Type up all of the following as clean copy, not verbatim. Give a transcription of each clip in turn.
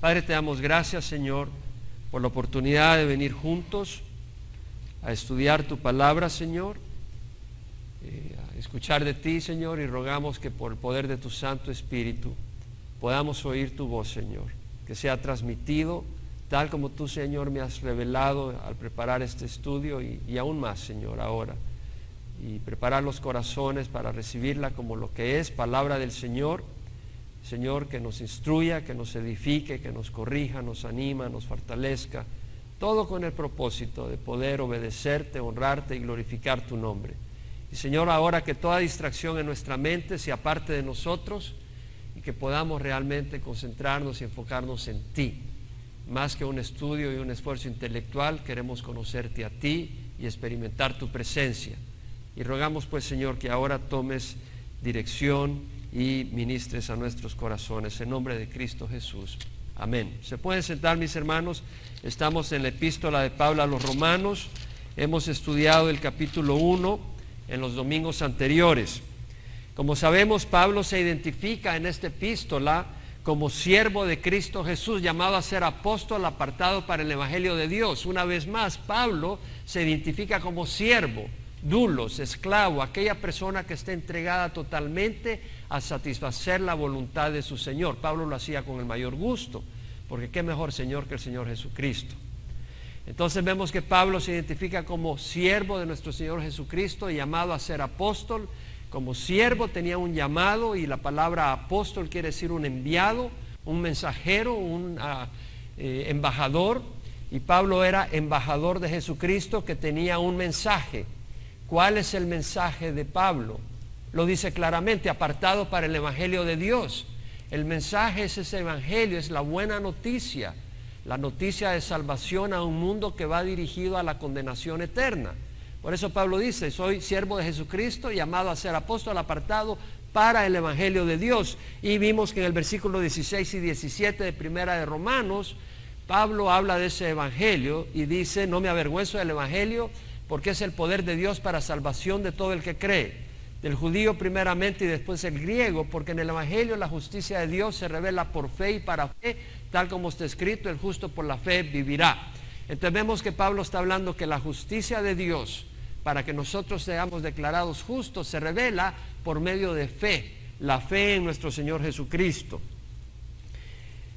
Padre, te damos gracias, Señor, por la oportunidad de venir juntos a estudiar tu palabra, Señor, a escuchar de ti, Señor, y rogamos que por el poder de tu Santo Espíritu podamos oír tu voz, Señor, que sea transmitido tal como tú, Señor, me has revelado al preparar este estudio y aún más, Señor, ahora, y preparar los corazones para recibirla como lo que es, palabra del Señor, Señor, que nos instruya, que nos edifique, que nos corrija, nos anima, nos fortalezca, todo con el propósito de poder obedecerte, honrarte y glorificar tu nombre. Y Señor, ahora que toda distracción en nuestra mente se aparte de nosotros y que podamos realmente concentrarnos y enfocarnos en ti. Más que un estudio y un esfuerzo intelectual, queremos conocerte a ti y experimentar tu presencia. Y rogamos pues, Señor, que ahora tomes dirección y ministres a nuestros corazones, en nombre de Cristo Jesús. Amén. Se pueden sentar, mis hermanos. Estamos en la epístola de Pablo a los Romanos. Hemos estudiado el capítulo 1 en los domingos anteriores. Como sabemos, Pablo se identifica en esta epístola como siervo de Cristo Jesús, llamado a ser apóstol apartado para el Evangelio de Dios. Una vez más, Pablo se identifica como siervo, doulos, esclavo, aquella persona que está entregada totalmente a satisfacer la voluntad de su Señor. Pablo lo hacía con el mayor gusto, porque qué mejor Señor que el Señor Jesucristo. Entonces vemos que Pablo se identifica como siervo de nuestro Señor Jesucristo, llamado a ser apóstol. Como siervo tenía un llamado, y la palabra apóstol quiere decir un enviado, un mensajero, un embajador, y Pablo era embajador de Jesucristo que tenía un mensaje. ¿Cuál es el mensaje de Pablo? Lo dice claramente, apartado para el Evangelio de Dios. El mensaje es ese Evangelio, es la buena noticia, la noticia de salvación a un mundo que va dirigido a la condenación eterna. Por eso Pablo dice, soy siervo de Jesucristo, llamado a ser apóstol apartado para el Evangelio de Dios. Y vimos que en el versículo 16 y 17 de Primera de Romanos, Pablo habla de ese Evangelio y dice, no me avergüenzo del Evangelio, porque es el poder de Dios para salvación de todo el que cree, del judío primeramente y después el griego, porque en el Evangelio la justicia de Dios se revela por fe y para fe, tal como está escrito, el justo por la fe vivirá. Entonces vemos que Pablo está hablando que la justicia de Dios, para que nosotros seamos declarados justos, se revela por medio de fe, la fe en nuestro Señor Jesucristo.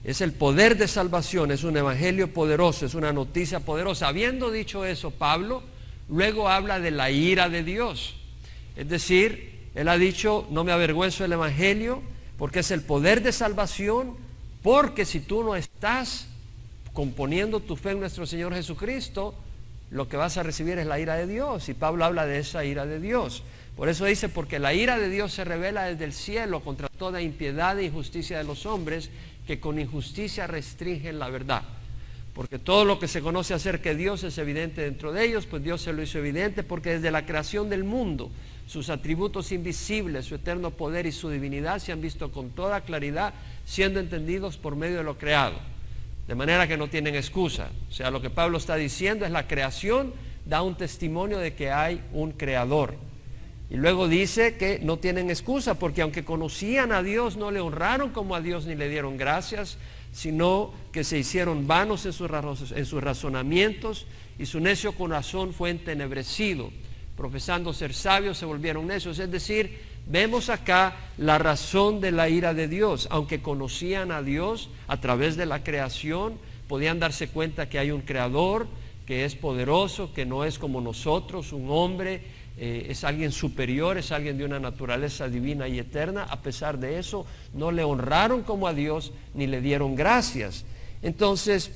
Es el poder de salvación, es un evangelio poderoso, es una noticia poderosa. Habiendo dicho eso, Pablo luego habla de la ira de Dios. Es decir, él ha dicho, no me avergüenzo del evangelio, porque es el poder de salvación, porque si tú no estás componiendo tu fe en nuestro Señor Jesucristo, lo que vas a recibir es la ira de Dios. Y Pablo habla de esa ira de Dios. Por eso dice, porque la ira de Dios se revela desde el cielo contra toda impiedad e injusticia de los hombres, que con injusticia restringen la verdad. Porque todo lo que se conoce acerca de Dios es evidente dentro de ellos, pues Dios se lo hizo evidente, porque desde la creación del mundo, sus atributos invisibles, su eterno poder y su divinidad se han visto con toda claridad, siendo entendidos por medio de lo creado. De manera que no tienen excusa. O sea, lo que Pablo está diciendo es la creación da un testimonio de que hay un creador. Y luego dice que no tienen excusa, porque aunque conocían a Dios, no le honraron como a Dios ni le dieron gracias, sino que se hicieron vanos en sus razonamientos, y su necio corazón fue entenebrecido. Profesando ser sabios, se volvieron necios. Es decir, vemos acá la razón de la ira de Dios. Aunque conocían a Dios a través de la creación, podían darse cuenta que hay un creador, que es poderoso, que no es como nosotros, un hombre, es alguien superior, es alguien de una naturaleza divina y eterna. A pesar de eso, no le honraron como a Dios, ni le dieron gracias. Entonces,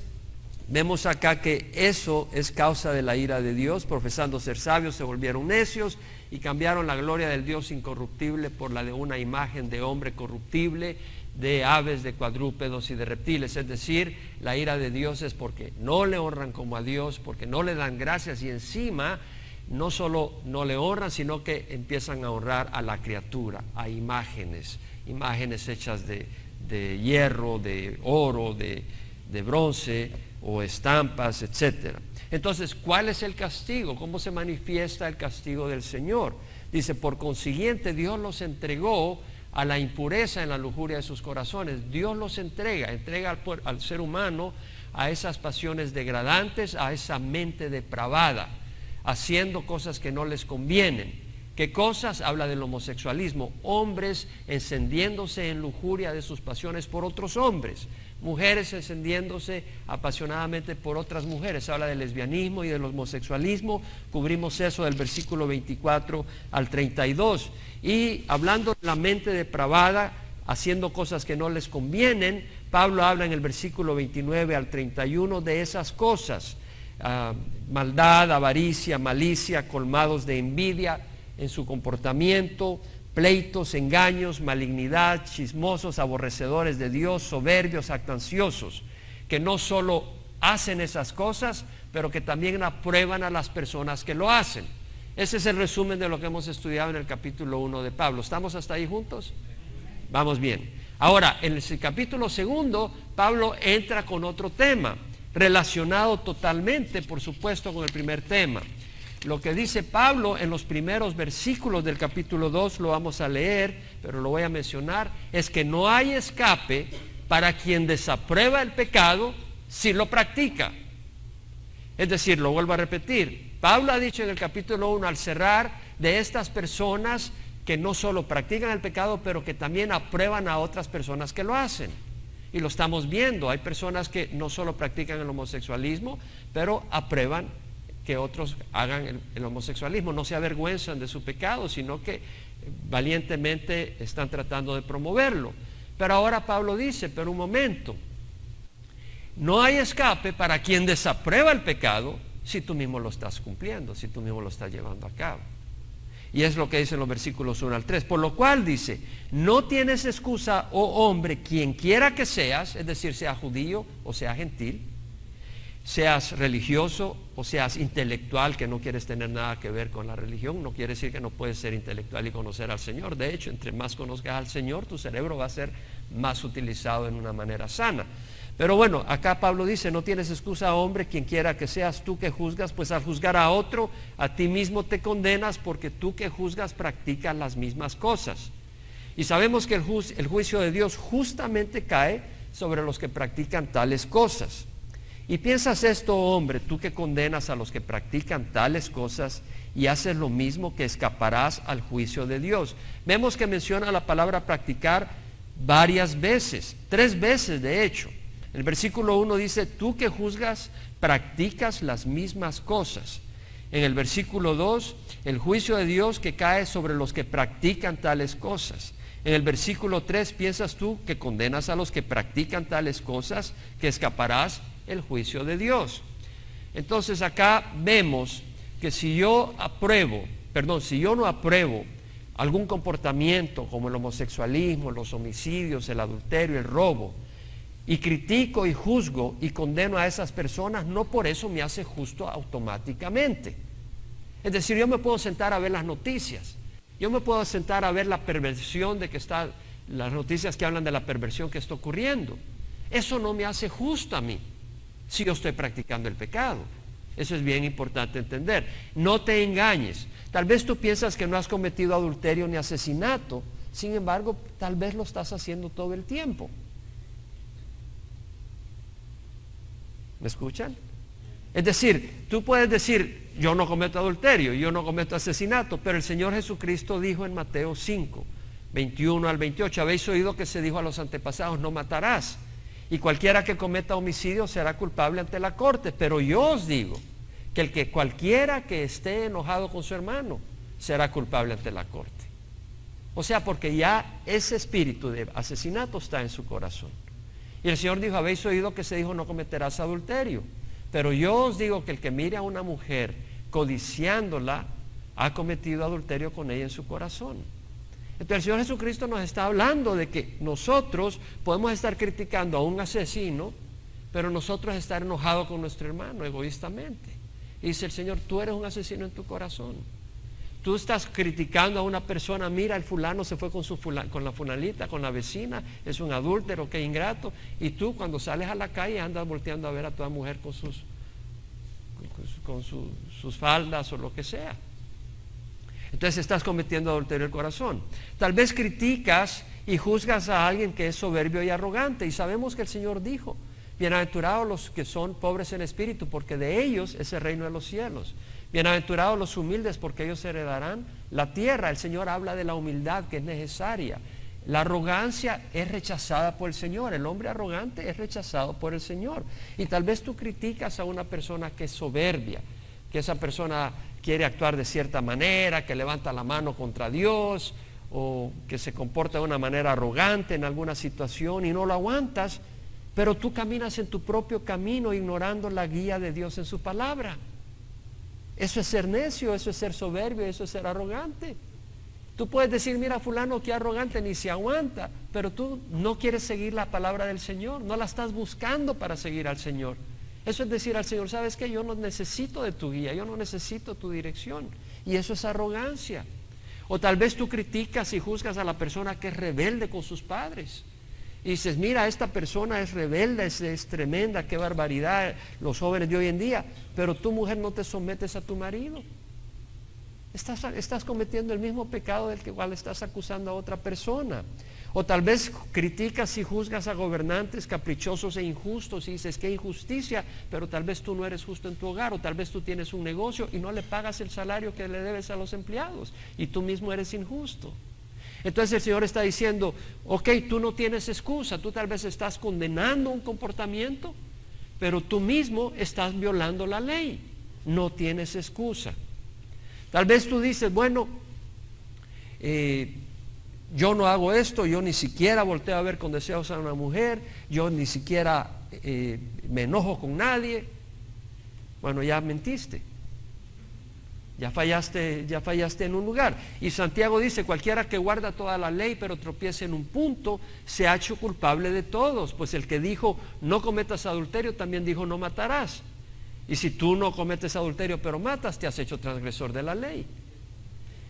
vemos acá que eso es causa de la ira de Dios. Profesando ser sabios, se volvieron necios y cambiaron la gloria del Dios incorruptible por la de una imagen de hombre corruptible, de aves, de cuadrúpedos y de reptiles. Es decir, la ira de Dios es porque no le honran como a Dios, porque no le dan gracias, y encima no solo no le honran, sino que empiezan a honrar a la criatura, a imágenes hechas de hierro, de oro, de bronce, o estampas, etcétera. Entonces, ¿cuál es el castigo? ¿Cómo se manifiesta el castigo del Señor? Dice, por consiguiente, Dios los entregó a la impureza en la lujuria de sus corazones. Dios los entrega al ser humano a esas pasiones degradantes, a esa mente depravada, haciendo cosas que no les convienen. ¿Qué cosas? Habla del homosexualismo, hombres encendiéndose en lujuria de sus pasiones por otros hombres, mujeres encendiéndose apasionadamente por otras mujeres. Habla del lesbianismo y del homosexualismo. Cubrimos eso del versículo 24 al 32. Y hablando de la mente depravada, haciendo cosas que no les convienen, Pablo habla en el versículo 29 al 31 de esas cosas: maldad, avaricia, malicia, colmados de envidia en su comportamiento, pleitos, engaños, malignidad, chismosos, aborrecedores de Dios, soberbios, jactanciosos, que no solo hacen esas cosas, pero que también aprueban a las personas que lo hacen. Ese es el resumen de lo que hemos estudiado en el capítulo 1 de Pablo. ¿Estamos hasta ahí juntos? Vamos bien. Ahora, en el capítulo 2, Pablo entra con otro tema, relacionado totalmente, por supuesto, con el primer tema. Lo que dice Pablo en los primeros versículos del capítulo 2, lo vamos a leer, pero lo voy a mencionar, es que no hay escape para quien desaprueba el pecado si lo practica. Es decir, lo vuelvo a repetir, Pablo ha dicho en el capítulo 1 al cerrar de estas personas que no solo practican el pecado, pero que también aprueban a otras personas que lo hacen. Y lo estamos viendo, hay personas que no solo practican el homosexualismo, pero aprueban que otros hagan el homosexualismo. No se avergüenzan de su pecado, sino que valientemente están tratando de promoverlo. Pero ahora Pablo dice, pero un momento, no hay escape para quien desaprueba el pecado si tú mismo lo estás cumpliendo, si tú mismo lo estás llevando a cabo. Y es lo que dice en los versículos 1 al 3. Por lo cual dice, no tienes excusa, oh hombre, quien quiera que seas, es decir, sea judío o sea gentil, seas religioso o seas intelectual, que no quieres tener nada que ver con la religión. No quiere decir que no puedes ser intelectual y conocer al Señor. De hecho, entre más conozcas al Señor, tu cerebro va a ser más utilizado en una manera sana. Pero bueno, acá Pablo dice, no tienes excusa, hombre, quien quiera que seas tú que juzgas, pues al juzgar a otro, a ti mismo te condenas, porque tú que juzgas practicas las mismas cosas. Y sabemos que el juicio de Dios justamente cae sobre los que practican tales cosas. Y piensas esto, hombre, tú que condenas a los que practican tales cosas y haces lo mismo, que escaparás al juicio de Dios. Vemos que menciona la palabra practicar varias veces, 3 veces de hecho. El versículo 1 dice, tú que juzgas, practicas las mismas cosas. En el versículo 2, el juicio de Dios que cae sobre los que practican tales cosas. En el versículo 3, piensas tú que condenas a los que practican tales cosas, que escaparás el juicio de Dios. Entonces acá vemos que si yo no apruebo algún comportamiento como el homosexualismo, los homicidios, el adulterio, el robo, y critico y juzgo y condeno a esas personas, no por eso me hace justo automáticamente. Es decir, yo me puedo sentar a ver las noticias, yo me puedo sentar a ver la perversión las noticias que hablan de la perversión que está ocurriendo. Eso no me hace justo a mí si yo estoy practicando el pecado. Eso es bien importante entender. No te engañes. Tal vez tú piensas que no has cometido adulterio ni asesinato, sin embargo, tal vez lo estás haciendo todo el tiempo. ¿Me escuchan? Es decir, tú puedes decir, yo no cometo adulterio, yo no cometo asesinato, pero el Señor Jesucristo dijo en Mateo 5, 21 al 28, habéis oído que se dijo a los antepasados, no matarás, y cualquiera que cometa homicidio será culpable ante la corte, pero yo os digo que cualquiera que esté enojado con su hermano será culpable ante la corte. O sea, porque ya ese espíritu de asesinato está en su corazón. Y el Señor dijo, habéis oído que se dijo, no cometerás adulterio, pero yo os digo que el que mire a una mujer codiciándola, ha cometido adulterio con ella en su corazón. Entonces el Señor Jesucristo nos está hablando de que nosotros podemos estar criticando a un asesino, pero nosotros estar enojados con nuestro hermano egoístamente. Y dice el Señor, tú eres un asesino en tu corazón. Tú estás criticando a una persona, mira, el fulano se fue con la fulanita, con la vecina, es un adúltero, qué ingrato. Y tú cuando sales a la calle andas volteando a ver a toda mujer con sus faldas o lo que sea. Entonces estás cometiendo adulterio del corazón. Tal vez criticas y juzgas a alguien que es soberbio y arrogante. Y sabemos que el Señor dijo: bienaventurados los que son pobres en espíritu, porque de ellos es el reino de los cielos. Bienaventurados los humildes, porque ellos heredarán la tierra. El Señor habla de la humildad que es necesaria. La arrogancia es rechazada por el Señor. El hombre arrogante es rechazado por el Señor. Y tal vez tú criticas a una persona que es soberbia, que esa persona quiere actuar de cierta manera, que levanta la mano contra Dios, o que se comporta de una manera arrogante en alguna situación y no lo aguantas, pero tú caminas en tu propio camino ignorando la guía de Dios en su palabra. Eso es ser necio, eso es ser soberbio, eso es ser arrogante. Tú puedes decir: mira, fulano, qué arrogante, ni se aguanta, pero tú no quieres seguir la palabra del Señor, no la estás buscando para seguir al Señor. Eso es decir al Señor: ¿sabes qué? Yo no necesito de tu guía, yo no necesito tu dirección. Y eso es arrogancia. O tal vez tú criticas y juzgas a la persona que es rebelde con sus padres. Y dices: mira, esta persona es rebelde, es tremenda, qué barbaridad, los jóvenes de hoy en día. Pero tú, mujer, no te sometes a tu marido. Estás cometiendo el mismo pecado del que igual estás acusando a otra persona. O tal vez criticas y juzgas a gobernantes caprichosos e injustos y dices: qué injusticia, pero tal vez tú no eres justo en tu hogar, o tal vez tú tienes un negocio y no le pagas el salario que le debes a los empleados y tú mismo eres injusto. Entonces el Señor está diciendo: ok, tú no tienes excusa, tú tal vez estás condenando un comportamiento, pero tú mismo estás violando la ley, no tienes excusa. Tal vez tú dices: bueno, yo no hago esto, yo ni siquiera volteo a ver con deseos a una mujer, yo ni siquiera me enojo con nadie. Bueno, ya mentiste. Ya fallaste en un lugar. Y Santiago dice: cualquiera que guarda toda la ley pero tropiece en un punto, se ha hecho culpable de todos. Pues el que dijo: no cometas adulterio, también dijo: no matarás. Y si tú no cometes adulterio pero matas, te has hecho transgresor de la ley.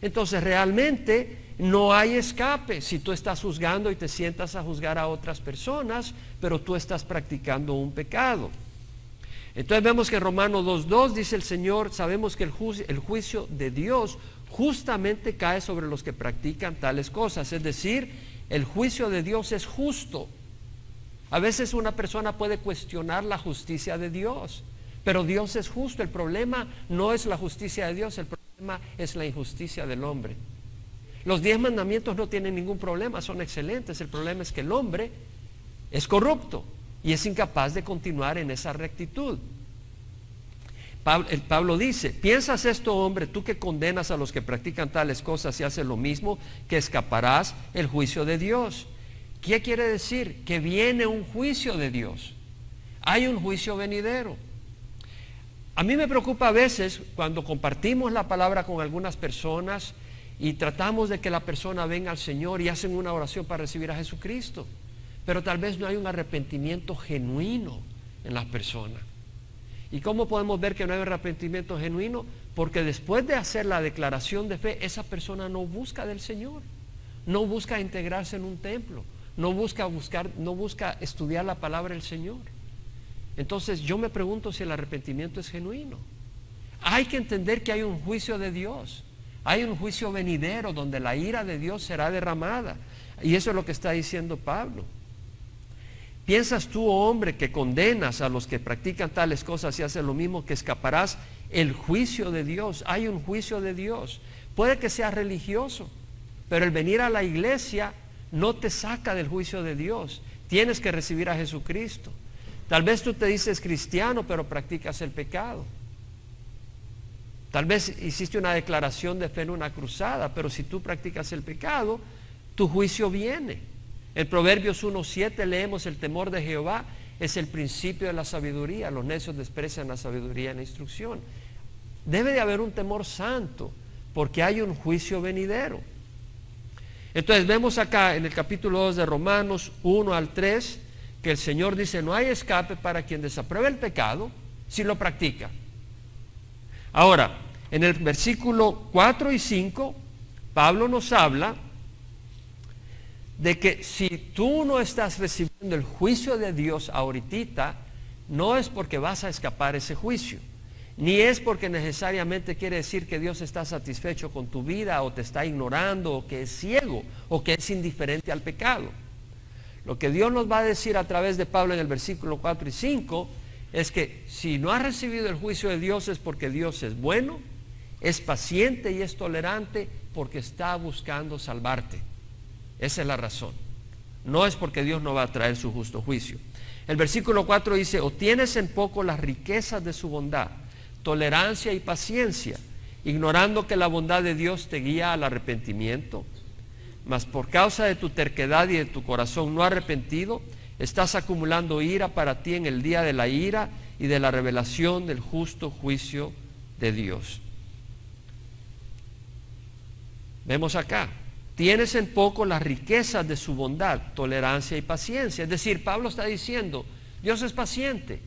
Entonces realmente no hay escape si tú estás juzgando y te sientas a juzgar a otras personas, pero tú estás practicando un pecado. Entonces vemos que en Romanos 2:2 dice el Señor: sabemos que el juicio de Dios justamente cae sobre los que practican tales cosas. Es decir, el juicio de Dios es justo. A veces una persona puede cuestionar la justicia de Dios, pero Dios es justo. El problema no es la justicia de Dios, el problema es la injusticia del hombre. Los 10 mandamientos no tienen ningún problema, son excelentes. El problema es que el hombre es corrupto y es incapaz de continuar en esa rectitud. Pablo dice: ¿piensas esto, hombre, tú que condenas a los que practican tales cosas y haces lo mismo, que escaparás el juicio de Dios? ¿Qué quiere decir? Que viene un juicio de Dios. Hay un juicio venidero. A mí me preocupa a veces cuando compartimos la palabra con algunas personas y tratamos de que la persona venga al Señor y hacen una oración para recibir a Jesucristo, pero tal vez no hay un arrepentimiento genuino en la persona. ¿Y cómo podemos ver que no hay un arrepentimiento genuino? Porque después de hacer la declaración de fe, esa persona no busca del Señor, no busca integrarse en un templo, no busca estudiar la palabra del Señor. Entonces yo me pregunto si el arrepentimiento es genuino. Hay que entender que hay un juicio de Dios, hay un juicio venidero donde la ira de Dios será derramada, y eso es lo que está diciendo Pablo. ¿Piensas tú, oh hombre, que condenas a los que practican tales cosas y haces lo mismo, que escaparás el juicio de Dios? Hay un juicio de Dios. Puede que sea religioso, pero el venir a la iglesia no te saca del juicio de Dios. Tienes que recibir a Jesucristo. Tal vez tú te dices cristiano, pero practicas el pecado. Tal vez hiciste una declaración de fe en una cruzada, pero si tú practicas el pecado, tu juicio viene. En Proverbios 1:7 leemos: el temor de Jehová es el principio de la sabiduría, los necios desprecian la sabiduría en la instrucción. Debe de haber un temor santo, porque hay un juicio venidero. Entonces vemos acá en el capítulo 2 de Romanos 1 al 3 que el Señor dice: no hay escape para quien desapruebe el pecado si lo practica. Ahora, en el versículo 4 y 5, Pablo nos habla de que si tú no estás recibiendo el juicio de Dios ahorita, no es porque vas a escapar ese juicio, ni es porque necesariamente quiere decir que Dios está satisfecho con tu vida o te está ignorando o que es ciego o que es indiferente al pecado. Lo que Dios nos va a decir a través de Pablo en el versículo 4 y 5 es que si no has recibido el juicio de Dios es porque Dios es bueno, es paciente y es tolerante porque está buscando salvarte. Esa es la razón. No es porque Dios no va a traer su justo juicio. El versículo 4 dice: o tienes en poco las riquezas de su bondad, tolerancia y paciencia, ignorando que la bondad de Dios te guía al arrepentimiento. Mas por causa de tu terquedad y de tu corazón no arrepentido, estás acumulando ira para ti en el día de la ira y de la revelación del justo juicio de Dios. Vemos acá: tienes en poco las riquezas de su bondad, tolerancia y paciencia. Es decir, Pablo está diciendo, Dios es paciente.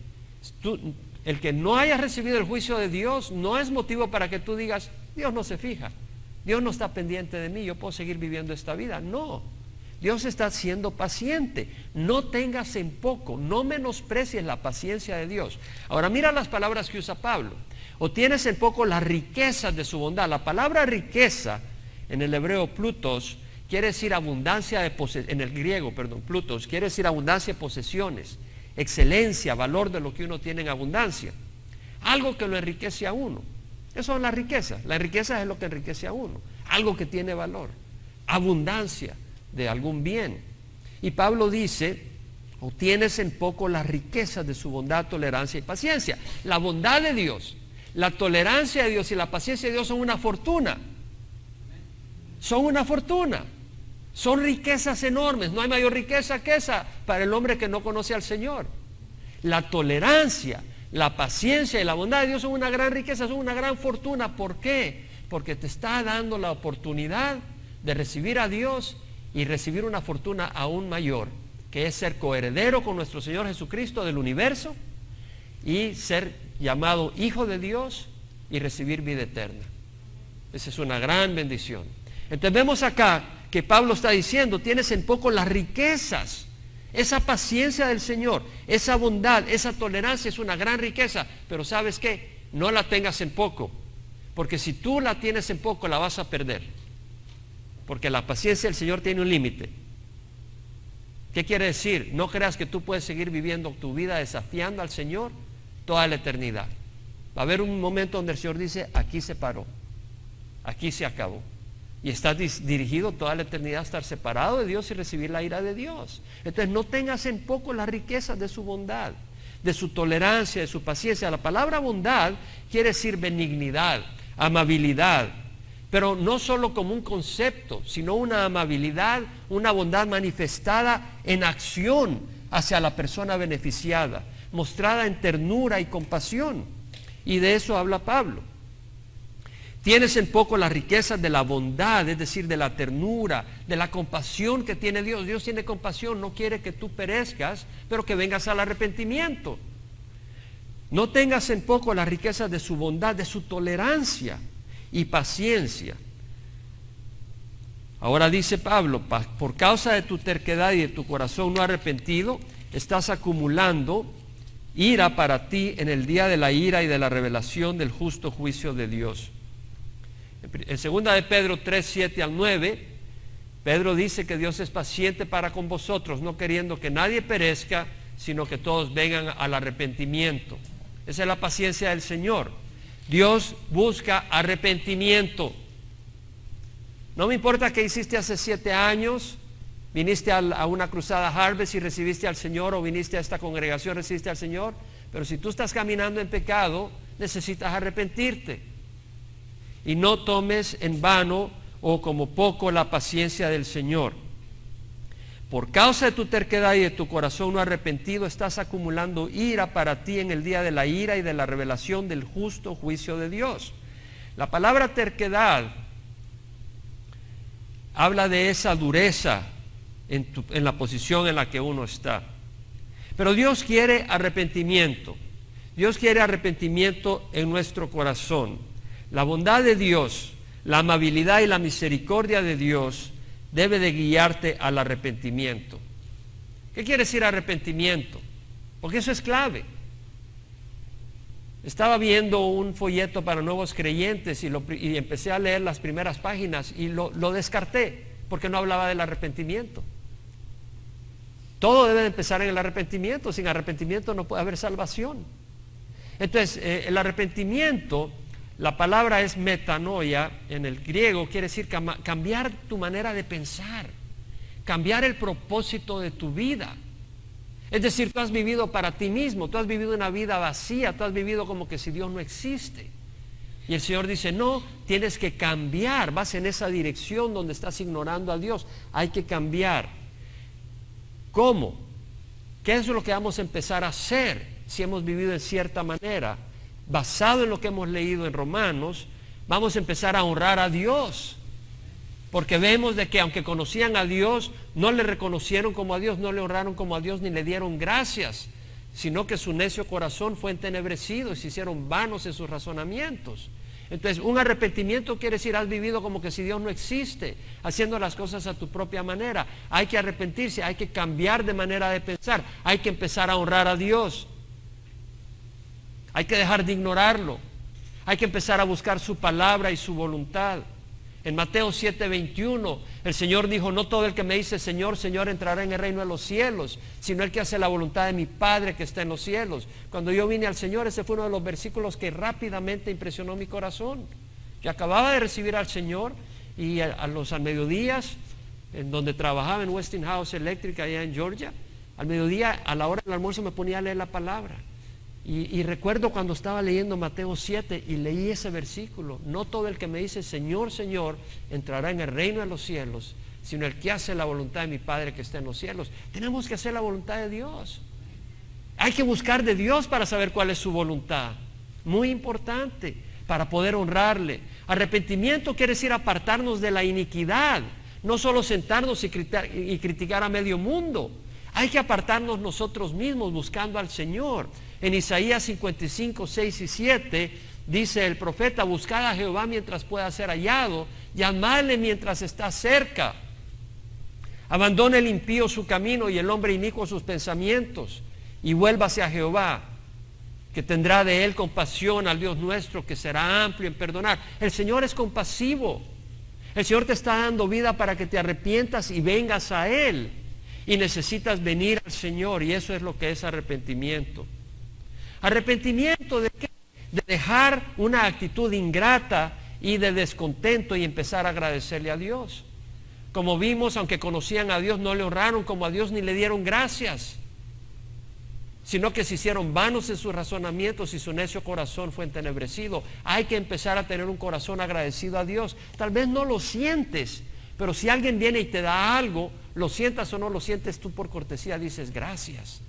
El que no haya recibido el juicio de Dios no es motivo para que tú digas, Dios no se fija, Dios no está pendiente de mí, yo puedo seguir viviendo esta vida. No, Dios está siendo paciente. No tengas en poco, no menosprecies la paciencia de Dios. Ahora mira las palabras que usa Pablo: o tienes en poco las riquezas de su bondad. La palabra riqueza en el hebreo plutos quiere decir abundancia de en el griego, plutos quiere decir abundancia de posesiones, excelencia, valor de lo que uno tiene en abundancia, algo que lo enriquece a uno. Eso son las riquezas. La riqueza es lo que enriquece a uno, algo que tiene valor, abundancia de algún bien. Y Pablo dice: o tienes en poco las riquezas de su bondad, tolerancia y paciencia. La bondad de Dios, la tolerancia de Dios y la paciencia de Dios son una fortuna. Son una fortuna. Son riquezas enormes. No hay mayor riqueza que esa para el hombre que no conoce al Señor. La tolerancia, la paciencia y la bondad de Dios son una gran riqueza, son una gran fortuna. ¿Por qué? Porque te está dando la oportunidad de recibir a Dios y recibir una fortuna aún mayor, que es ser coheredero con nuestro Señor Jesucristo del universo y ser llamado hijo de Dios y recibir vida eterna. Esa es una gran bendición. Entonces vemos acá que Pablo está diciendo: tienes en poco las riquezas, esa paciencia del Señor, esa bondad, esa tolerancia es una gran riqueza. Pero ¿sabes qué? No la tengas en poco, porque si tú la tienes en poco la vas a perder, porque la paciencia del Señor tiene un límite. ¿Qué quiere decir? No creas que tú puedes seguir viviendo tu vida desafiando al Señor toda la eternidad. Va a haber un momento donde el Señor dice: aquí se paró, aquí se acabó. Y estás dirigido toda la eternidad a estar separado de Dios y recibir la ira de Dios. Entonces no tengas en poco las riquezas de su bondad, de su tolerancia, de su paciencia. La palabra bondad quiere decir benignidad, amabilidad, pero no solo como un concepto, sino una amabilidad, una bondad manifestada en acción hacia la persona beneficiada, mostrada en ternura y compasión. Y de eso habla Pablo. Tienes en poco las riquezas de la bondad, es decir, de la ternura, de la compasión que tiene Dios. Dios tiene compasión, no quiere que tú perezcas, pero que vengas al arrepentimiento. No tengas en poco las riquezas de su bondad, de su tolerancia y paciencia. Ahora dice Pablo: por causa de tu terquedad y de tu corazón no arrepentido, estás acumulando ira para ti en el día de la ira y de la revelación del justo juicio de Dios. En 2 de Pedro 3, 7 al 9, Pedro dice que Dios es paciente para con vosotros, no queriendo que nadie perezca, sino que todos vengan al arrepentimiento. Esa es la paciencia del Señor. Dios busca arrepentimiento. No me importa qué hiciste hace 7 años, viniste a una cruzada Harvest y recibiste al Señor, o viniste a esta congregación y recibiste al Señor, pero si tú estás caminando en pecado, necesitas arrepentirte. Y no tomes en vano o como poco la paciencia del Señor. Por causa de tu terquedad y de tu corazón no arrepentido, estás acumulando ira para ti en el día de la ira y de la revelación del justo juicio de Dios. La palabra terquedad habla de esa dureza en la posición en la que uno está. Pero Dios quiere arrepentimiento. Dios quiere arrepentimiento en nuestro corazón. La bondad de Dios, la amabilidad y la misericordia de Dios debe de guiarte al arrepentimiento. ¿Qué quiere decir arrepentimiento? Porque eso es clave. Estaba viendo un folleto para nuevos creyentes y empecé a leer las primeras páginas y lo descarté porque no hablaba del arrepentimiento. Todo debe de empezar en el arrepentimiento. Sin arrepentimiento no puede haber salvación. Entonces, el arrepentimiento, la palabra es metanoia en el griego, quiere decir cambiar tu manera de pensar, cambiar el propósito de tu vida. Es decir, tú has vivido para ti mismo, tú has vivido una vida vacía, tú has vivido como que si Dios no existe. Y el Señor dice, no, tienes que cambiar, vas en esa dirección donde estás ignorando a Dios, hay que cambiar. ¿Cómo? ¿Qué es lo que vamos a empezar a hacer si hemos vivido en cierta manera? Basado en lo que hemos leído en Romanos, vamos a empezar a honrar a Dios. Porque vemos de que aunque conocían a Dios, no le reconocieron como a Dios, no le honraron como a Dios, ni le dieron gracias, sino que su necio corazón fue entenebrecido y se hicieron vanos en sus razonamientos. Entonces, un arrepentimiento quiere decir, has vivido como que si Dios no existe, haciendo las cosas a tu propia manera. Hay que arrepentirse, hay que cambiar de manera de pensar, hay que empezar a honrar a Dios. Hay que dejar de ignorarlo, hay que empezar a buscar su palabra y su voluntad. En Mateo 7:21, el Señor dijo, no todo el que me dice Señor, Señor entrará en el reino de los cielos, sino el que hace la voluntad de mi Padre que está en los cielos. Cuando yo vine al Señor, ese fue uno de los versículos que rápidamente impresionó mi corazón. Yo acababa de recibir al Señor y a los mediodías, en donde trabajaba en Westinghouse Electric allá en Georgia, al mediodía, a la hora del almuerzo me ponía a leer la palabra. Y recuerdo cuando estaba leyendo Mateo 7 y leí ese versículo, no todo el que me dice Señor, Señor, entrará en el reino de los cielos, sino el que hace la voluntad de mi Padre que está en los cielos. Tenemos que hacer la voluntad de Dios. Hay que buscar de Dios para saber cuál es su voluntad. Muy importante, para poder honrarle. Arrepentimiento quiere decir apartarnos de la iniquidad, no solo sentarnos y criticar a medio mundo. Hay que apartarnos nosotros mismos buscando al Señor. En Isaías 55, 6 y 7 dice el profeta, buscad a Jehová mientras pueda ser hallado, llamadle mientras está cerca. Abandone el impío su camino y el hombre inicuo sus pensamientos, y vuélvase a Jehová, que tendrá de él compasión, al Dios nuestro, que será amplio en perdonar. El Señor es compasivo. El Señor te está dando vida para que te arrepientas y vengas a Él. Y necesitas venir al Señor, y eso es lo que es arrepentimiento. ¿Arrepentimiento de qué? De dejar una actitud ingrata y de descontento y empezar a agradecerle a Dios. Como vimos, aunque conocían a Dios, no le honraron como a Dios ni le dieron gracias, sino que se hicieron vanos en sus razonamientos y su necio corazón fue entenebrecido. Hay que empezar a tener un corazón agradecido a Dios. Tal vez no lo sientes, pero si alguien viene y te da algo, lo sientas o no lo sientes, tú por cortesía dices gracias.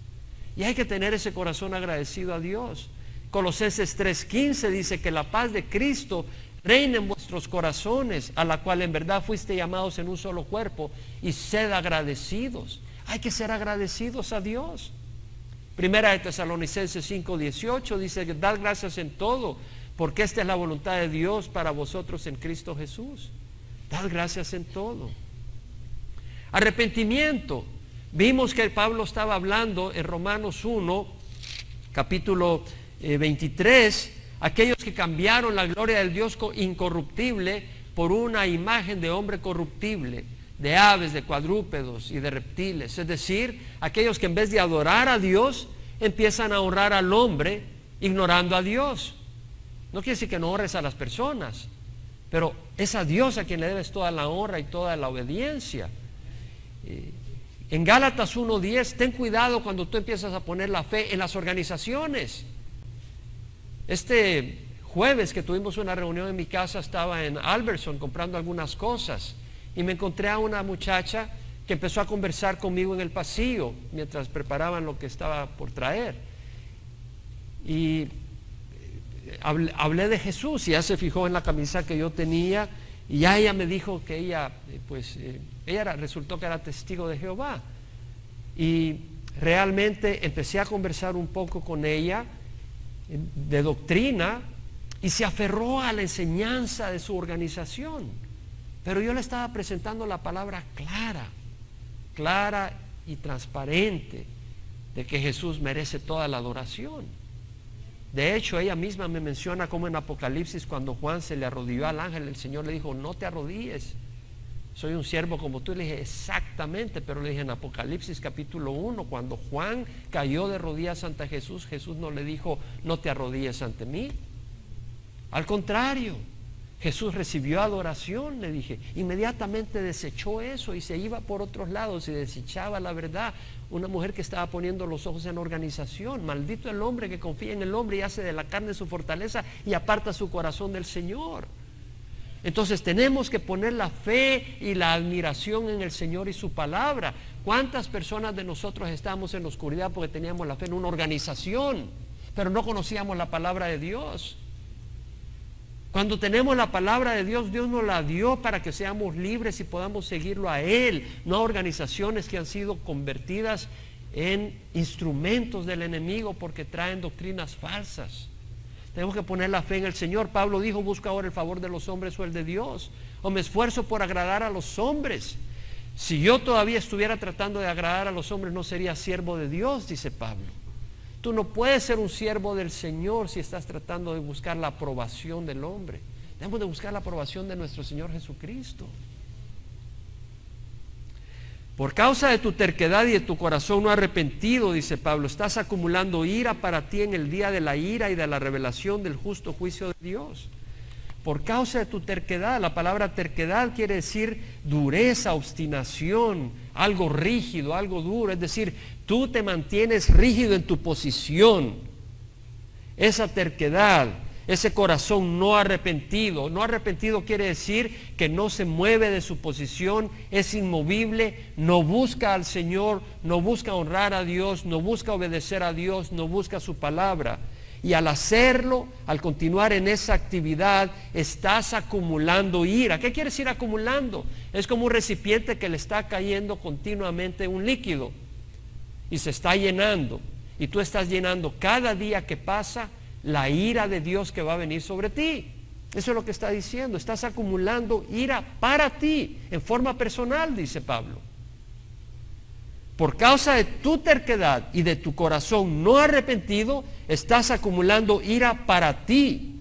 Y hay que tener ese corazón agradecido a Dios. Colosenses 3:15 dice que la paz de Cristo reine en vuestros corazones, a la cual en verdad fuiste llamados en un solo cuerpo, y sed agradecidos. Hay que ser agradecidos a Dios. Primera de Tesalonicenses 5:18 dice que dad gracias en todo, porque esta es la voluntad de Dios para vosotros en Cristo Jesús. Dad gracias en todo. Arrepentimiento. Vimos que Pablo estaba hablando en Romanos 1, capítulo 23, aquellos que cambiaron la gloria del Dios incorruptible por una imagen de hombre corruptible, de aves, de cuadrúpedos y de reptiles. Es decir, aquellos que en vez de adorar a Dios, empiezan a honrar al hombre, ignorando a Dios. No quiere decir que no honres a las personas, pero es a Dios a quien le debes toda la honra y toda la obediencia. En Gálatas 1:10, ten cuidado cuando tú empiezas a poner la fe en las organizaciones. Este jueves que tuvimos una reunión en mi casa, estaba en Albertson comprando algunas cosas y me encontré a una muchacha que empezó a conversar conmigo en el pasillo mientras preparaban lo que estaba por traer. Y hablé de Jesús y ella se fijó en la camisa que yo tenía y ya ella me dijo que ella resultó que era testigo de Jehová. Y realmente empecé a conversar un poco con ella de doctrina y se aferró a la enseñanza de su organización. Pero yo le estaba presentando la palabra clara y transparente de que Jesús merece toda la adoración. De hecho, ella misma me menciona como en Apocalipsis, cuando Juan se le arrodilló al ángel, el Señor le dijo, no te arrodilles, soy un siervo como tú. Y le dije, exactamente, pero le dije en Apocalipsis capítulo 1, cuando Juan cayó de rodillas ante Jesús, Jesús no le dijo, no te arrodilles ante mí. Al contrario, Jesús recibió adoración, le dije, inmediatamente desechó eso y se iba por otros lados y desechaba la verdad. Una mujer que estaba poniendo los ojos en organización. Maldito el hombre que confía en el hombre y hace de la carne su fortaleza y aparta su corazón del Señor. Entonces tenemos que poner la fe y la admiración en el Señor y su palabra. ¿Cuántas personas de nosotros estábamos en la oscuridad porque teníamos la fe en una organización, pero no conocíamos la palabra de Dios? Cuando tenemos la palabra de Dios, Dios nos la dio para que seamos libres y podamos seguirlo a Él, no a organizaciones que han sido convertidas en instrumentos del enemigo porque traen doctrinas falsas. Tenemos que poner la fe en el Señor. Pablo dijo, busco ahora el favor de los hombres o el de Dios, o me esfuerzo por agradar a los hombres. Si yo todavía estuviera tratando de agradar a los hombres, no sería siervo de Dios, dice Pablo. Tú no puedes ser un siervo del Señor si estás tratando de buscar la aprobación del hombre. Debemos de buscar la aprobación de nuestro Señor Jesucristo. Por causa de tu terquedad y de tu corazón no arrepentido, dice Pablo, estás acumulando ira para ti en el día de la ira y de la revelación del justo juicio de Dios. Por causa de tu terquedad, la palabra terquedad quiere decir dureza, obstinación, algo rígido, algo duro, es decir, tú te mantienes rígido en tu posición. Esa terquedad, ese corazón no arrepentido quiere decir que no se mueve de su posición, es inmovible, no busca al Señor, no busca honrar a Dios, no busca obedecer a Dios, no busca su palabra. Y al hacerlo, al continuar en esa actividad, estás acumulando ira. ¿Qué quiere decir acumulando? Es como un recipiente que le está cayendo continuamente un líquido y se está llenando. Y tú estás llenando cada día que pasa la ira de Dios que va a venir sobre ti. Eso es lo que está diciendo. Estás acumulando ira para ti, en forma personal, dice Pablo. Por causa de tu terquedad y de tu corazón no arrepentido, estás acumulando ira para ti,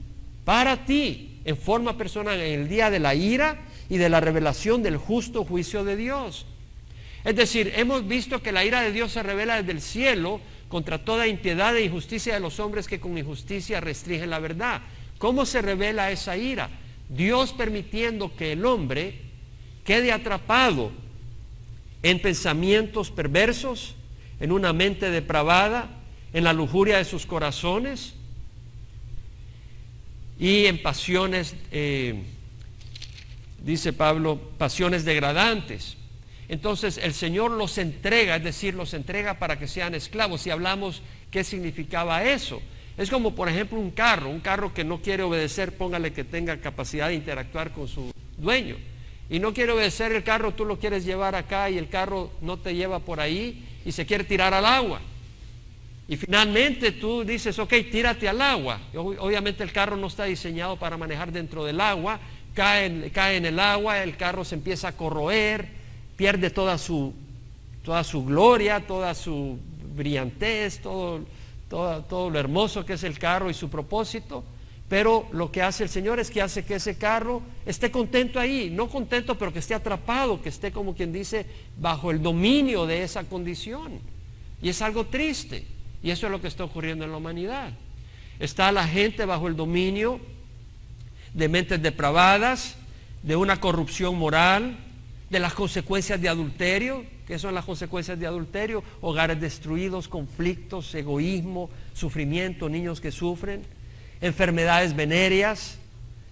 en forma personal, en el día de la ira y de la revelación del justo juicio de Dios. Es decir, hemos visto que la ira de Dios se revela desde el cielo contra toda impiedad e injusticia de los hombres que con injusticia restringen la verdad. ¿Cómo se revela esa ira? Dios permitiendo que el hombre quede atrapado en pensamientos perversos, en una mente depravada, en la lujuria de sus corazones y en pasiones, dice Pablo, pasiones degradantes. Entonces el Señor los entrega, es decir, los entrega para que sean esclavos. Y hablamos qué significaba eso. Es como, por ejemplo, un carro que no quiere obedecer, póngale que tenga capacidad de interactuar con su dueño. Y no quiere obedecer el carro, tú lo quieres llevar acá y el carro no te lleva por ahí y se quiere tirar al agua. Y finalmente tú dices, ok, tírate al agua. Obviamente el carro no está diseñado para manejar dentro del agua, cae en el agua, el carro se empieza a corroer, pierde toda su gloria, toda su brillantez, todo lo hermoso que es el carro y su propósito. Pero lo que hace el Señor es que hace que ese carro esté contento ahí, no contento, pero que esté atrapado, que esté, como quien dice, bajo el dominio de esa condición. Y es algo triste, y eso es lo que está ocurriendo en la humanidad. Está la gente bajo el dominio de mentes depravadas, de una corrupción moral, de las consecuencias de adulterio. ¿Qué son las consecuencias de adulterio? Hogares destruidos, conflictos, egoísmo, sufrimiento, niños que sufren, enfermedades venéreas,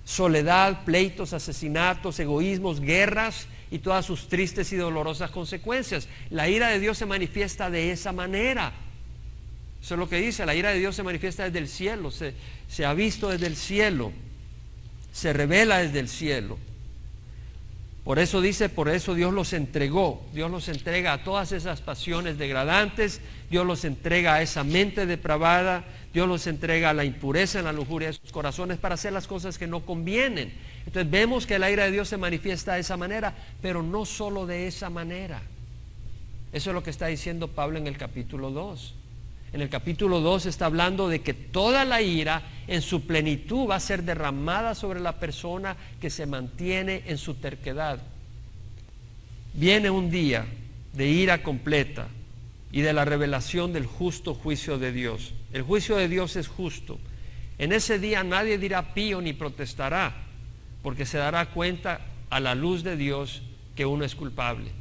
soledad, pleitos, asesinatos, egoísmos, guerras y todas sus tristes y dolorosas consecuencias. La ira de Dios se manifiesta de esa manera. Eso es lo que dice, la ira de Dios se manifiesta desde el cielo, se ha visto desde el cielo, se revela desde el cielo. Por eso dice, por eso Dios los entregó. Dios los entrega a todas esas pasiones degradantes, Dios los entrega a esa mente depravada, Dios los entrega a la impureza, en la lujuria de sus corazones para hacer las cosas que no convienen. Entonces vemos que la ira de Dios se manifiesta de esa manera, pero no solo de esa manera. Eso es lo que está diciendo Pablo en el capítulo 2. En el capítulo 2 está hablando de que toda la ira en su plenitud va a ser derramada sobre la persona que se mantiene en su terquedad. Viene un día de ira completa y de la revelación del justo juicio de Dios. El juicio de Dios es justo. En ese día nadie dirá pío ni protestará, porque se dará cuenta a la luz de Dios que uno es culpable.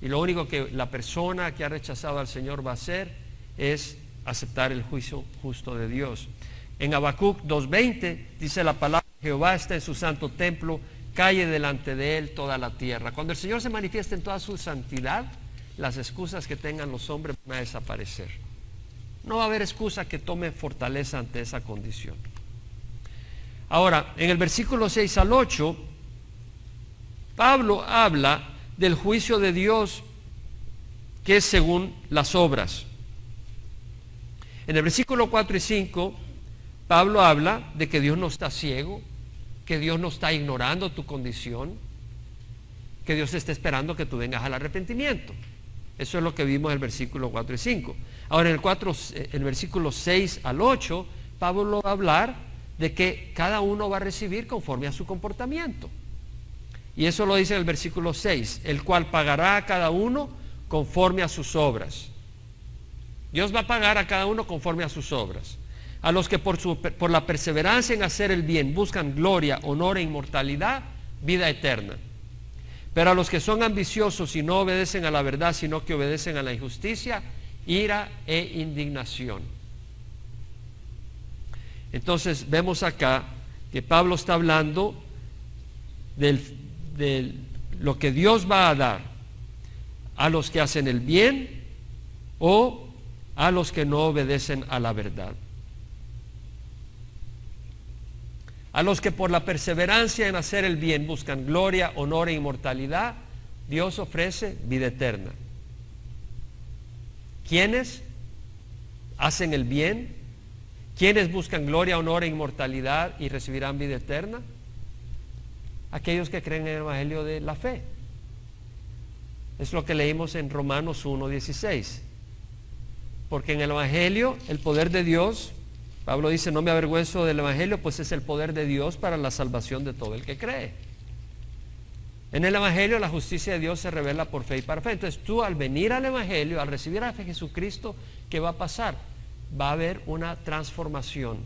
Y lo único que la persona que ha rechazado al Señor va a hacer es aceptar el juicio justo de Dios. En Habacuc 2:20 dice la palabra: Jehová está en su santo templo, calle delante de él toda la tierra. Cuando el Señor se manifieste en toda su santidad, las excusas que tengan los hombres van a desaparecer. No va a haber excusa que tome fortaleza ante esa condición. Ahora, en el versículo 6 al 8, Pablo habla del juicio de Dios que es según las obras. En el versículo 4 y 5, Pablo habla de que Dios no está ciego, que Dios no está ignorando tu condición, que Dios está esperando que tú vengas al arrepentimiento. Eso es lo que vimos en el versículo 4 y 5. Ahora en el versículo 6 al 8, Pablo va a hablar de que cada uno va a recibir conforme a su comportamiento. Y eso lo dice en el versículo 6, el cual pagará a cada uno conforme a sus obras. Dios va a pagar a cada uno conforme a sus obras. A los que por la perseverancia en hacer el bien buscan gloria, honor e inmortalidad, vida eterna. Pero a los que son ambiciosos y no obedecen a la verdad, sino que obedecen a la injusticia, ira e indignación. Entonces vemos acá que Pablo está hablando de lo que Dios va a dar a los que hacen el bien o a los que no obedecen a la verdad. A los que por la perseverancia en hacer el bien buscan gloria, honor e inmortalidad, Dios ofrece vida eterna. ¿Quiénes hacen el bien? ¿Quiénes buscan gloria, honor e inmortalidad y recibirán vida eterna? Aquellos que creen en el evangelio de la fe. Es lo que leímos en Romanos 1:16. Porque en el evangelio el poder de Dios, Pablo dice, no me avergüenzo del evangelio, pues es el poder de Dios para la salvación de todo el que cree. En el evangelio la justicia de Dios se revela por fe y para fe. Entonces tú, al venir al evangelio, al recibir a Jesucristo, ¿qué va a pasar? Va a haber una transformación.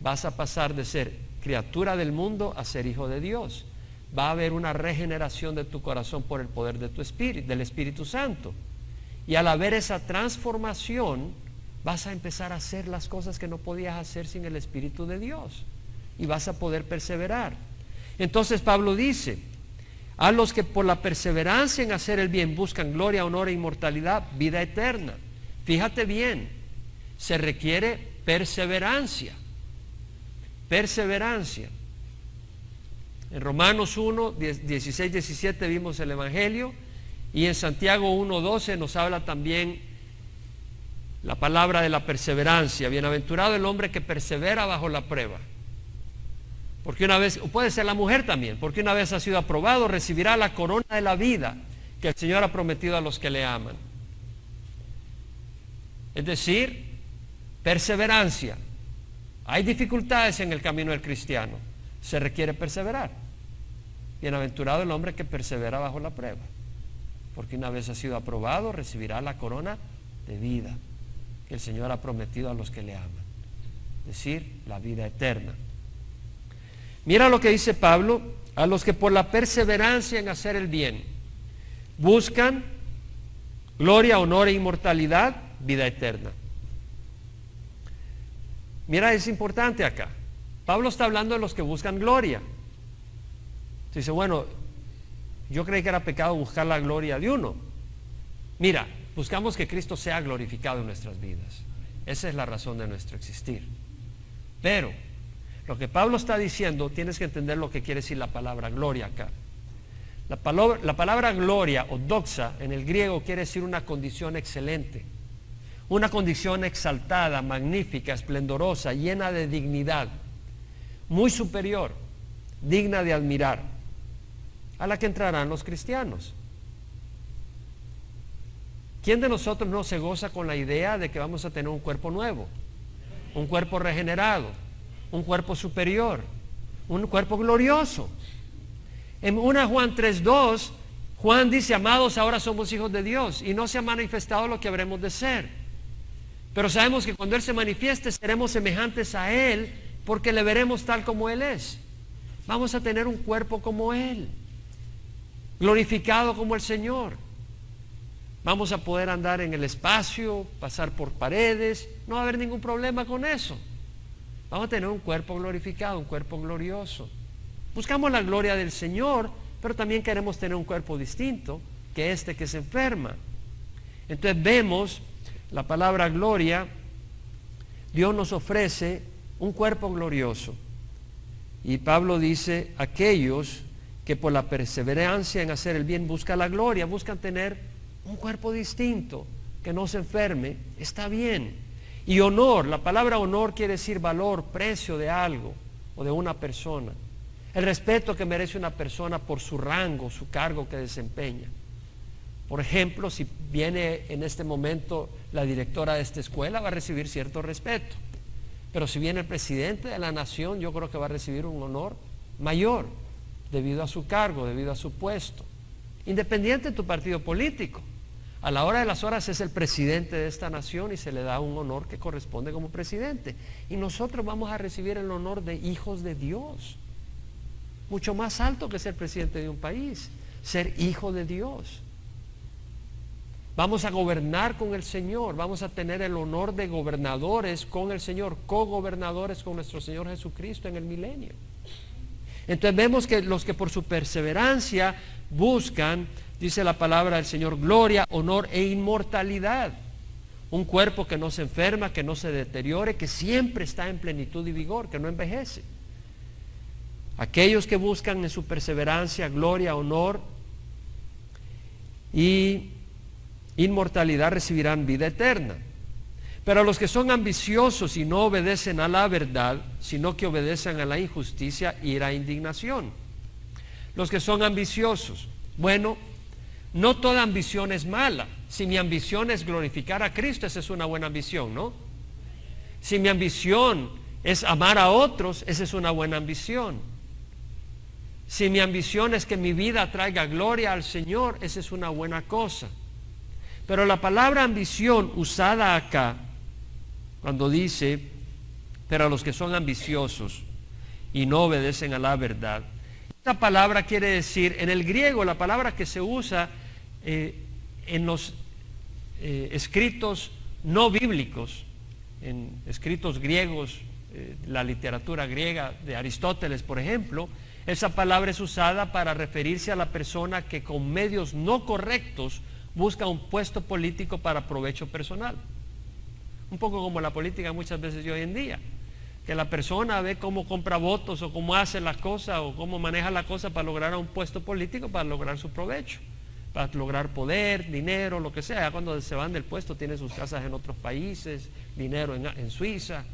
Vas a pasar de ser criatura del mundo a ser hijo de Dios. Va a haber una regeneración de tu corazón por el poder de tu espíritu, del Espíritu Santo. Y al haber esa transformación, vas a empezar a hacer las cosas que no podías hacer sin el Espíritu de Dios. Y vas a poder perseverar. Entonces Pablo dice, a los que por la perseverancia en hacer el bien buscan gloria, honor e inmortalidad, vida eterna. Fíjate bien, se requiere perseverancia. Perseverancia. En Romanos 1, 16, 17 vimos el Evangelio, y en Santiago 1, 12 nos habla también la palabra de la perseverancia. Bienaventurado el hombre que persevera bajo la prueba. Porque una vez, o puede ser la mujer también, porque una vez ha sido aprobado, recibirá la corona de la vida que el Señor ha prometido a los que le aman. Es decir, perseverancia. Hay dificultades en el camino del cristiano, se requiere perseverar. Bienaventurado el hombre que persevera bajo la prueba, porque una vez ha sido aprobado, recibirá la corona de vida que el Señor ha prometido a los que le aman, es decir, la vida eterna. Mira lo que dice Pablo, a los que por la perseverancia en hacer el bien buscan gloria, honor e inmortalidad, vida eterna. Mira, es importante acá. Pablo está hablando de los que buscan gloria. Dice, bueno, yo creí que era pecado buscar la gloria de uno. Mira, buscamos que Cristo sea glorificado en nuestras vidas. Esa es la razón de nuestro existir. Pero lo que Pablo está diciendo, tienes que entender lo que quiere decir la palabra gloria acá. La palabra gloria o doxa en el griego quiere decir una condición excelente, una condición exaltada, magnífica, esplendorosa, llena de dignidad, muy superior, digna de admirar, a la que entrarán los cristianos. ¿Quién de nosotros no se goza con la idea de que vamos a tener un cuerpo nuevo, un cuerpo regenerado, un cuerpo superior, un cuerpo glorioso? En 1 Juan 3:2, Juan dice: amados, ahora somos hijos de Dios y no se ha manifestado lo que habremos de ser. Pero sabemos que cuando Él se manifieste seremos semejantes a Él, porque le veremos tal como Él es. Vamos a tener un cuerpo como Él, glorificado como el Señor. Vamos a poder andar en el espacio, pasar por paredes, no va a haber ningún problema con eso. Vamos a tener un cuerpo glorificado, un cuerpo glorioso. Buscamos la gloria del Señor, pero también queremos tener un cuerpo distinto que este que se enferma. Entonces vemos la palabra gloria. Dios nos ofrece un cuerpo glorioso. Y Pablo dice: aquellos que por la perseverancia en hacer el bien buscan la gloria, buscan tener un cuerpo distinto, que no se enferme, está bien. Y honor, la palabra honor quiere decir valor, precio de algo o de una persona. El respeto que merece una persona por su rango, su cargo que desempeña. Por ejemplo, si viene en este momento la directora de esta escuela, va a recibir cierto respeto. Pero si viene el presidente de la nación, yo creo que va a recibir un honor mayor, debido a su cargo, debido a su puesto. Independiente de tu partido político, a la hora de las horas es el presidente de esta nación y se le da un honor que corresponde como presidente. Y nosotros vamos a recibir el honor de hijos de Dios, mucho más alto que ser presidente de un país, ser hijo de Dios. Vamos a gobernar con el Señor, vamos a tener el honor de gobernadores con el Señor, cogobernadores con nuestro Señor Jesucristo en el milenio. Entonces vemos que los que por su perseverancia buscan, dice la palabra del Señor, gloria, honor e inmortalidad. Un cuerpo que no se enferma, que no se deteriore, que siempre está en plenitud y vigor, que no envejece. Aquellos que buscan en su perseverancia gloria, honor y inmortalidad recibirán vida eterna. Pero los que son ambiciosos y no obedecen a la verdad, sino que obedecen a la injusticia, irá indignación. Los que son ambiciosos, bueno, no toda ambición es mala. Si mi ambición es glorificar a Cristo, esa es una buena ambición, ¿no? Si mi ambición es amar a otros, esa es una buena ambición. Si mi ambición es que mi vida traiga gloria al Señor, esa es una buena cosa. Pero la palabra ambición usada acá, cuando dice, pero a los que son ambiciosos y no obedecen a la verdad, esta palabra quiere decir, en el griego, la palabra que se usa en los escritos no bíblicos, en escritos griegos, la literatura griega de Aristóteles, por ejemplo, esa palabra es usada para referirse a la persona que con medios no correctos busca un puesto político para provecho personal. Un poco como la política muchas veces de hoy en día, que la persona ve cómo compra votos o cómo hace las cosas o cómo maneja la cosa para lograr un puesto político, para lograr su provecho, para lograr poder, dinero, lo que sea. Cuando se van del puesto tienen sus casas en otros países, dinero en Suiza.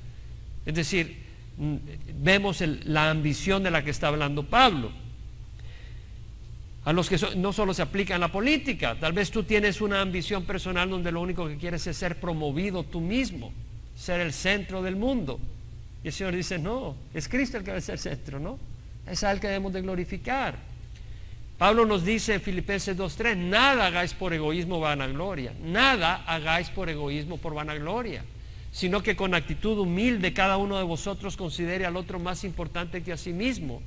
Es decir, vemos la ambición de la que está hablando Pablo. A los que no solo se aplica en la política, tal vez tú tienes una ambición personal donde lo único que quieres es ser promovido tú mismo, ser el centro del mundo. Y el Señor dice, no, es Cristo el que debe ser centro, ¿no? Es a Él que debemos de glorificar. Pablo nos dice en Filipenses 2:3, nada hagáis por egoísmo o vanagloria, nada hagáis por egoísmo por vanagloria, sino que con actitud humilde cada uno de vosotros considere al otro más importante que a sí mismo,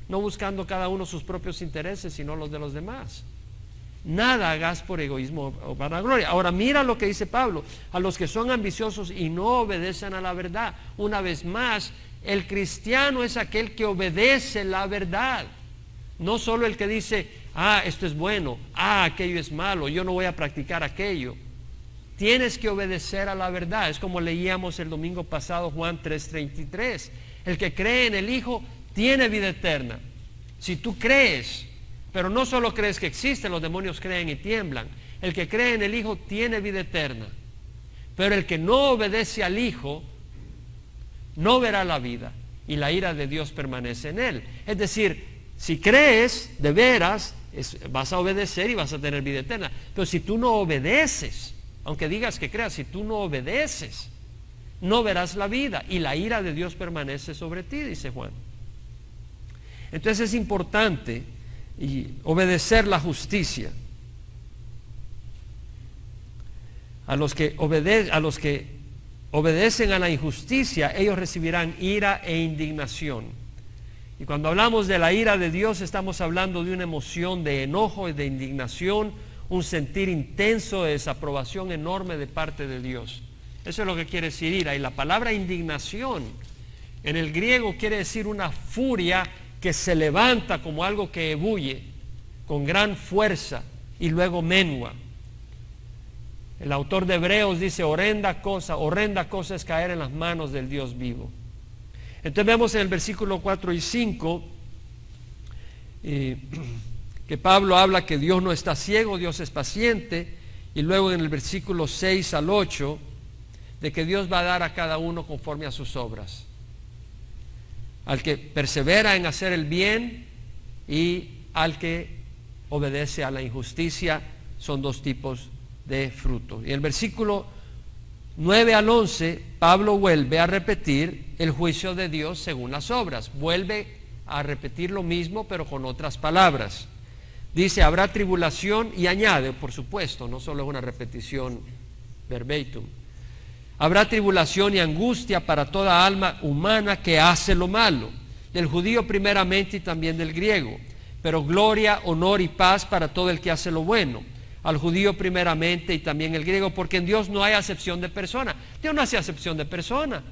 no buscando cada uno sus propios intereses, sino los de los demás. Nada hagas por egoísmo o vanagloria. Ahora mira lo que dice Pablo, a los que son ambiciosos y no obedecen a la verdad. Una vez más, el cristiano es aquel que obedece la verdad. No solo el que dice, esto es bueno, aquello es malo, yo no voy a practicar aquello. Tienes que obedecer a la verdad. Es como leíamos el domingo pasado Juan 3:33. El que cree en el Hijo tiene vida eterna. Si tú crees, pero no solo crees que existe, los demonios creen y tiemblan. El que cree en el Hijo tiene vida eterna. Pero el que no obedece al Hijo no verá la vida y la ira de Dios permanece en él. Es decir, si crees de veras vas a obedecer y vas a tener vida eterna. Pero si tú no obedeces, aunque digas que creas, si tú no obedeces, no verás la vida, y la ira de Dios permanece sobre ti, dice Juan. Entonces es importante obedecer la justicia. A los que obedecen a la injusticia, ellos recibirán ira e indignación. Y cuando hablamos de la ira de Dios, estamos hablando de una emoción de enojo y de indignación, un sentir intenso de desaprobación enorme de parte de Dios. Eso es lo que quiere decir ira. Y la palabra indignación en el griego quiere decir una furia que se levanta como algo que ebulle con gran fuerza y luego menua. El autor de Hebreos dice: horrenda cosa es caer en las manos del Dios vivo. Entonces vemos en el versículo 4 y 5 que Pablo habla que Dios no está ciego, Dios es paciente, y luego en el versículo 6 al 8 de que Dios va a dar a cada uno conforme a sus obras. Al que persevera en hacer el bien y al que obedece a la injusticia, son dos tipos de fruto. Y en el versículo 9 al 11, Pablo vuelve a repetir el juicio de Dios según las obras. Vuelve a repetir lo mismo, pero con otras palabras. Dice: habrá tribulación, y añade, por supuesto, no solo es una repetición verbatim. Habrá tribulación y angustia para toda alma humana que hace lo malo, del judío primeramente y también del griego, pero gloria, honor y paz para todo el que hace lo bueno, al judío primeramente y también el griego, porque en Dios no hay acepción de persona. Dios no hace acepción de persona.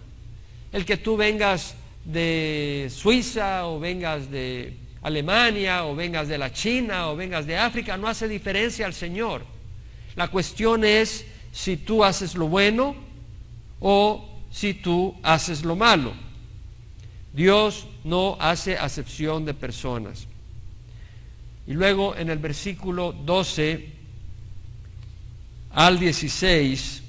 El que tú vengas de Suiza o vengas de Alemania o vengas de la China o vengas de África, no hace diferencia al Señor. La cuestión es si tú haces lo bueno o si tú haces lo malo. Dios no hace acepción de personas. Y luego en el versículo 12 al 16,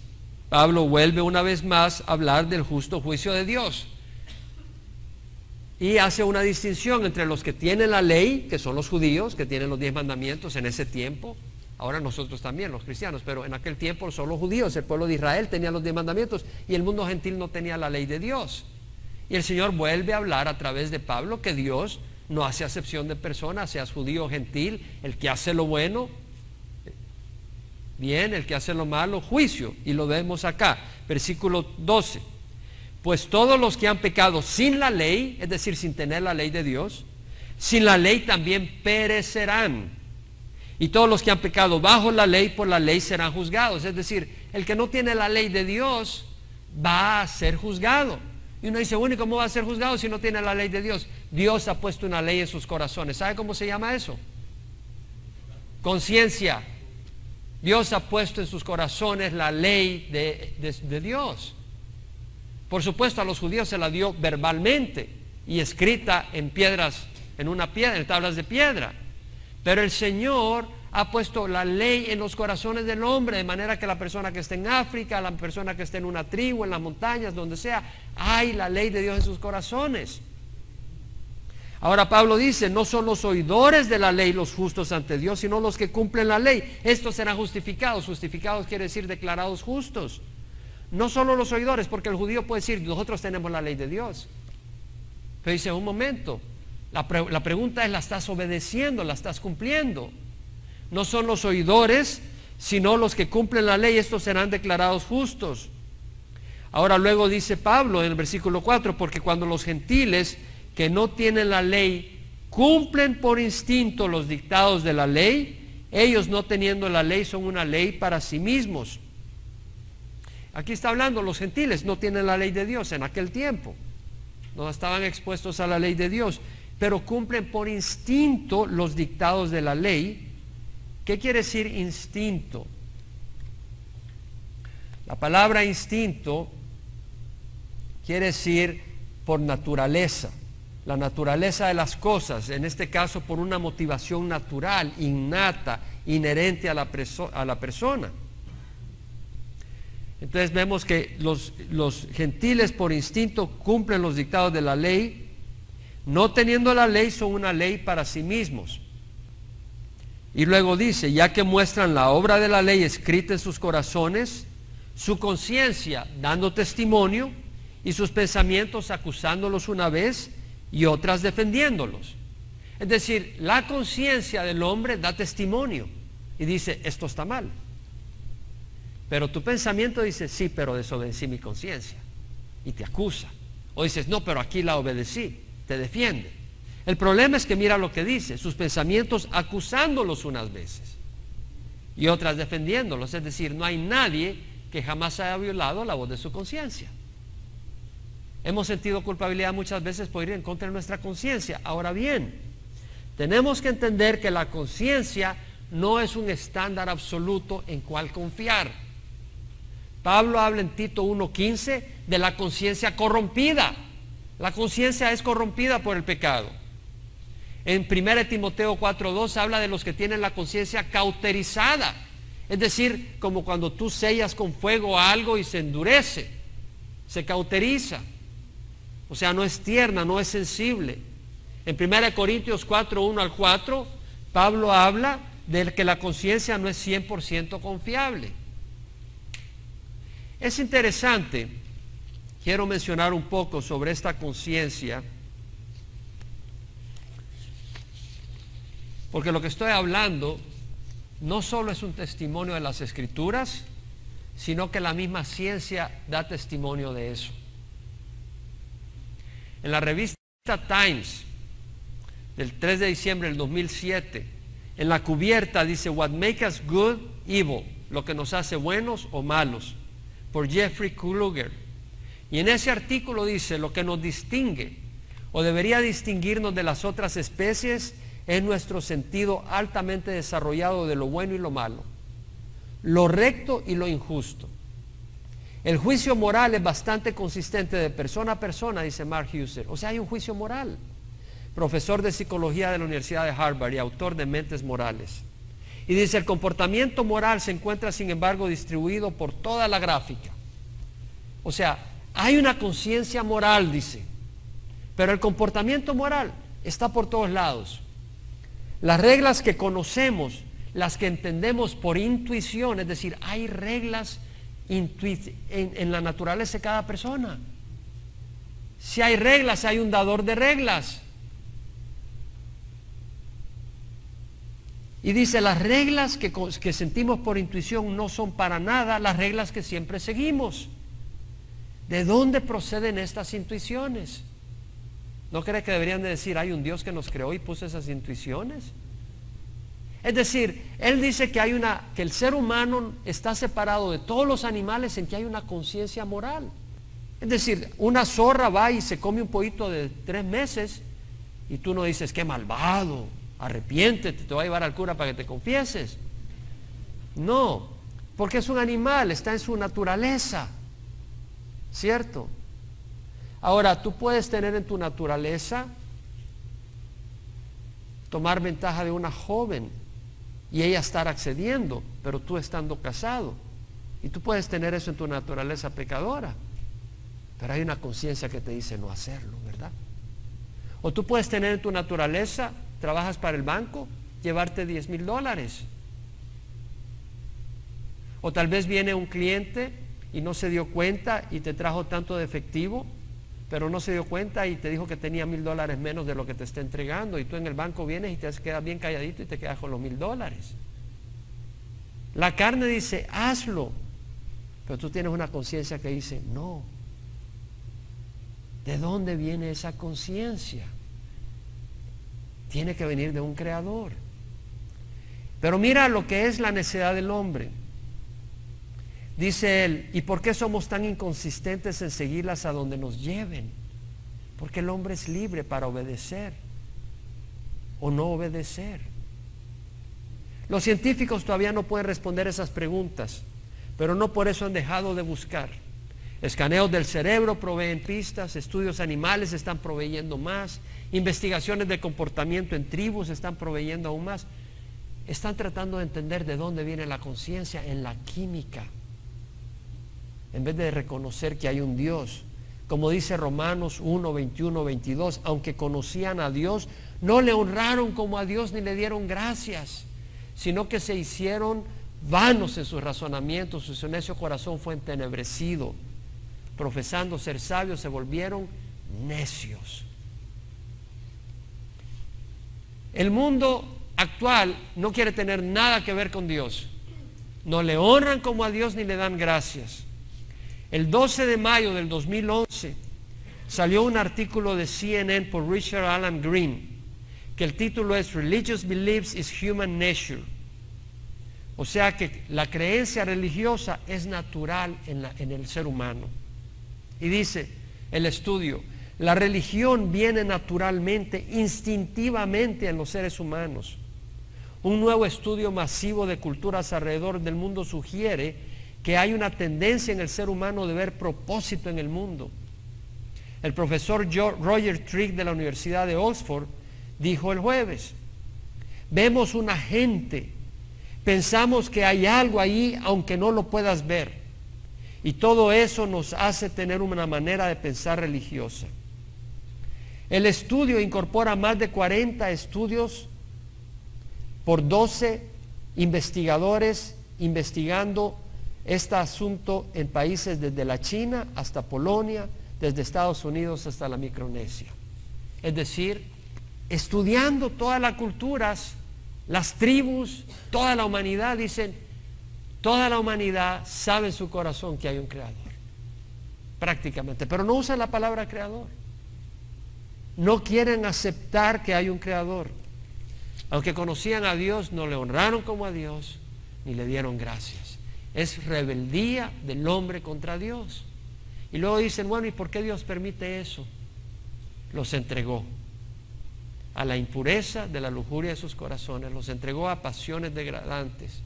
Pablo vuelve una vez más a hablar del justo juicio de Dios. Y hace una distinción entre los que tienen la ley, que son los judíos, que tienen los 10 mandamientos en ese tiempo. Ahora nosotros también, los cristianos, pero en aquel tiempo solo los judíos, el pueblo de Israel tenía los 10 mandamientos y el mundo gentil no tenía la ley de Dios. Y el Señor vuelve a hablar a través de Pablo que Dios no hace acepción de personas, seas judío o gentil, el que hace lo bueno, bien, el que hace lo malo, juicio. Y lo vemos acá, versículo 12. Pues todos los que han pecado sin la ley, es decir, sin tener la ley de Dios, sin la ley también perecerán. Y todos los que han pecado bajo la ley, por la ley serán juzgados. Es decir, el que no tiene la ley de Dios va a ser juzgado. Y uno dice: bueno, ¿y cómo va a ser juzgado si no tiene la ley de Dios? Dios ha puesto una ley en sus corazones. ¿Sabe cómo se llama eso? Conciencia. Dios ha puesto en sus corazones la ley de Dios. Por supuesto, a los judíos se la dio verbalmente y escrita en piedras, en tablas de piedra. Pero el Señor ha puesto la ley en los corazones del hombre, de manera que la persona que esté en África, la persona que esté en una tribu, en las montañas, donde sea, hay la ley de Dios en sus corazones. Ahora Pablo dice: no son los oidores de la ley los justos ante Dios, sino los que cumplen la ley. Estos serán justificados. Justificados quiere decir declarados justos. No solo los oidores, porque el judío puede decir: nosotros tenemos la ley de Dios. Pero dice: un momento, la pregunta es: ¿la estás obedeciendo? ¿La estás cumpliendo? No son los oidores, sino los que cumplen la ley. Estos serán declarados justos. Ahora luego dice Pablo en el versículo 4: porque cuando los gentiles que no tienen la ley cumplen por instinto los dictados de la ley, ellos, no teniendo la ley, son una ley para sí mismos. Aquí está hablando: los gentiles no tienen la ley de Dios en aquel tiempo, no estaban expuestos a la ley de Dios, pero cumplen por instinto los dictados de la ley. ¿Qué quiere decir instinto? La palabra instinto quiere decir por naturaleza, la naturaleza de las cosas, en este caso por una motivación natural, innata, inherente a la persona. Entonces vemos que los gentiles por instinto cumplen los dictados de la ley, no teniendo la ley, son una ley para sí mismos. Y luego dice, ya que muestran la obra de la ley escrita en sus corazones, su conciencia dando testimonio y sus pensamientos acusándolos una vez y otras defendiéndolos. Es decir, la conciencia del hombre da testimonio y dice, esto está mal. Pero tu pensamiento dice, sí, pero desobedecí mi conciencia, y te acusa. O dices, no, pero aquí la obedecí, te defiende. El problema es que mira lo que dice, sus pensamientos acusándolos unas veces y otras defendiéndolos. Es decir, no hay nadie que jamás haya violado la voz de su conciencia. Hemos sentido culpabilidad muchas veces por ir en contra de nuestra conciencia. Ahora bien, tenemos que entender que la conciencia no es un estándar absoluto en cual confiar. Pablo habla en Tito 1:15 de la conciencia corrompida. La conciencia es corrompida por el pecado. En 1 Timoteo 4:2 habla de los que tienen la conciencia cauterizada. Es decir, como cuando tú sellas con fuego algo y se endurece, se cauteriza. O sea, no es tierna, no es sensible. En 1 Corintios 4:1-4, Pablo habla de que la conciencia no es 100% confiable. Es interesante, quiero mencionar un poco sobre esta conciencia, porque lo que estoy hablando no solo es un testimonio de las Escrituras, sino que la misma ciencia da testimonio de eso. En la revista Times del 3 de diciembre del 2007, en la cubierta dice What makes us good, evil, lo que nos hace buenos o malos, por Jeffrey Kluger. Y en ese artículo dice, lo que nos distingue o debería distinguirnos de las otras especies es nuestro sentido altamente desarrollado de lo bueno y lo malo, lo recto y lo injusto. El juicio moral es bastante consistente de persona a persona, dice Mark Husser. O sea, hay un juicio moral. Profesor de psicología de la Universidad de Harvard y autor de Mentes Morales. Y dice, el comportamiento moral se encuentra sin embargo distribuido por toda la gráfica. O sea, hay una conciencia moral, dice, pero el comportamiento moral está por todos lados. Las reglas que conocemos, las que entendemos por intuición, es decir, hay reglas en la naturaleza de cada persona. Si hay reglas, hay un dador de reglas. Y dice, las reglas que sentimos por intuición no son para nada las reglas que siempre seguimos. ¿De dónde proceden estas intuiciones? ¿No cree que deberían de decir, hay un Dios que nos creó y puso esas intuiciones? Es decir, él dice que el ser humano está separado de todos los animales en que hay una conciencia moral. Es decir, una zorra va y se come un pollito de 3 meses y tú no dices, qué malvado, arrepiéntete, te va a llevar al cura para que te confieses. No, porque es un animal, está en su naturaleza, ¿cierto? Ahora, tú puedes tener en tu naturaleza tomar ventaja de una joven y ella estar accediendo, pero tú estando casado. Y tú puedes tener eso en tu naturaleza pecadora, pero hay una conciencia que te dice no hacerlo, ¿verdad? O tú puedes tener en tu naturaleza, trabajas para el banco, llevarte $10,000. O tal vez viene un cliente y no se dio cuenta y te trajo tanto de efectivo, pero no se dio cuenta y te dijo que tenía $1,000 menos de lo que te está entregando, y tú en el banco vienes y te quedas bien calladito y te quedas con los $1,000. La carne dice, hazlo, pero tú tienes una conciencia que dice, no. ¿De dónde viene esa conciencia? Tiene que venir de un creador. Pero mira lo que es la necedad del hombre. Dice él, ¿y por qué somos tan inconsistentes en seguirlas a donde nos lleven? Porque el hombre es libre para obedecer o no obedecer. Los científicos todavía no pueden responder esas preguntas, pero no por eso han dejado de buscar. Escaneos del cerebro proveen pistas, estudios animales están proveyendo más, investigaciones de comportamiento en tribus están proveyendo aún más. Están tratando de entender de dónde viene la conciencia en la química, en vez de reconocer que hay un Dios. Como dice Romanos 1, 21, 22, aunque conocían a Dios, no le honraron como a Dios ni le dieron gracias, sino que se hicieron vanos en sus razonamientos, su necio corazón fue entenebrecido. Profesando ser sabios, se volvieron necios. El mundo actual no quiere tener nada que ver con Dios. No le honran como a Dios ni le dan gracias. El 12 de mayo del 2011 salió un artículo de CNN por Richard Alan Green, que el título es Religious Beliefs is Human Nature. O sea que la creencia religiosa es natural en el ser humano. Y dice el estudio, la religión viene naturalmente, instintivamente en los seres humanos. Un nuevo estudio masivo de culturas alrededor del mundo sugiere que hay una tendencia en el ser humano de ver propósito en el mundo. El profesor Roger Trigg de la Universidad de Oxford dijo el jueves, vemos una gente, pensamos que hay algo ahí aunque no lo puedas ver. Y todo eso nos hace tener una manera de pensar religiosa. El estudio incorpora más de 40 estudios por 12 investigadores investigando este asunto en países desde la China hasta Polonia, desde Estados Unidos hasta la Micronesia. Es decir, estudiando todas las culturas, las tribus, toda la humanidad, dicen, toda la humanidad sabe en su corazón que hay un creador, prácticamente, pero no usan la palabra creador. No quieren aceptar que hay un creador. Aunque conocían a Dios, no le honraron como a Dios, ni le dieron gracias. Es rebeldía del hombre contra Dios. Y luego dicen, bueno, ¿y por qué Dios permite eso? Los entregó a la impureza de la lujuria de sus corazones, los entregó a pasiones degradantes,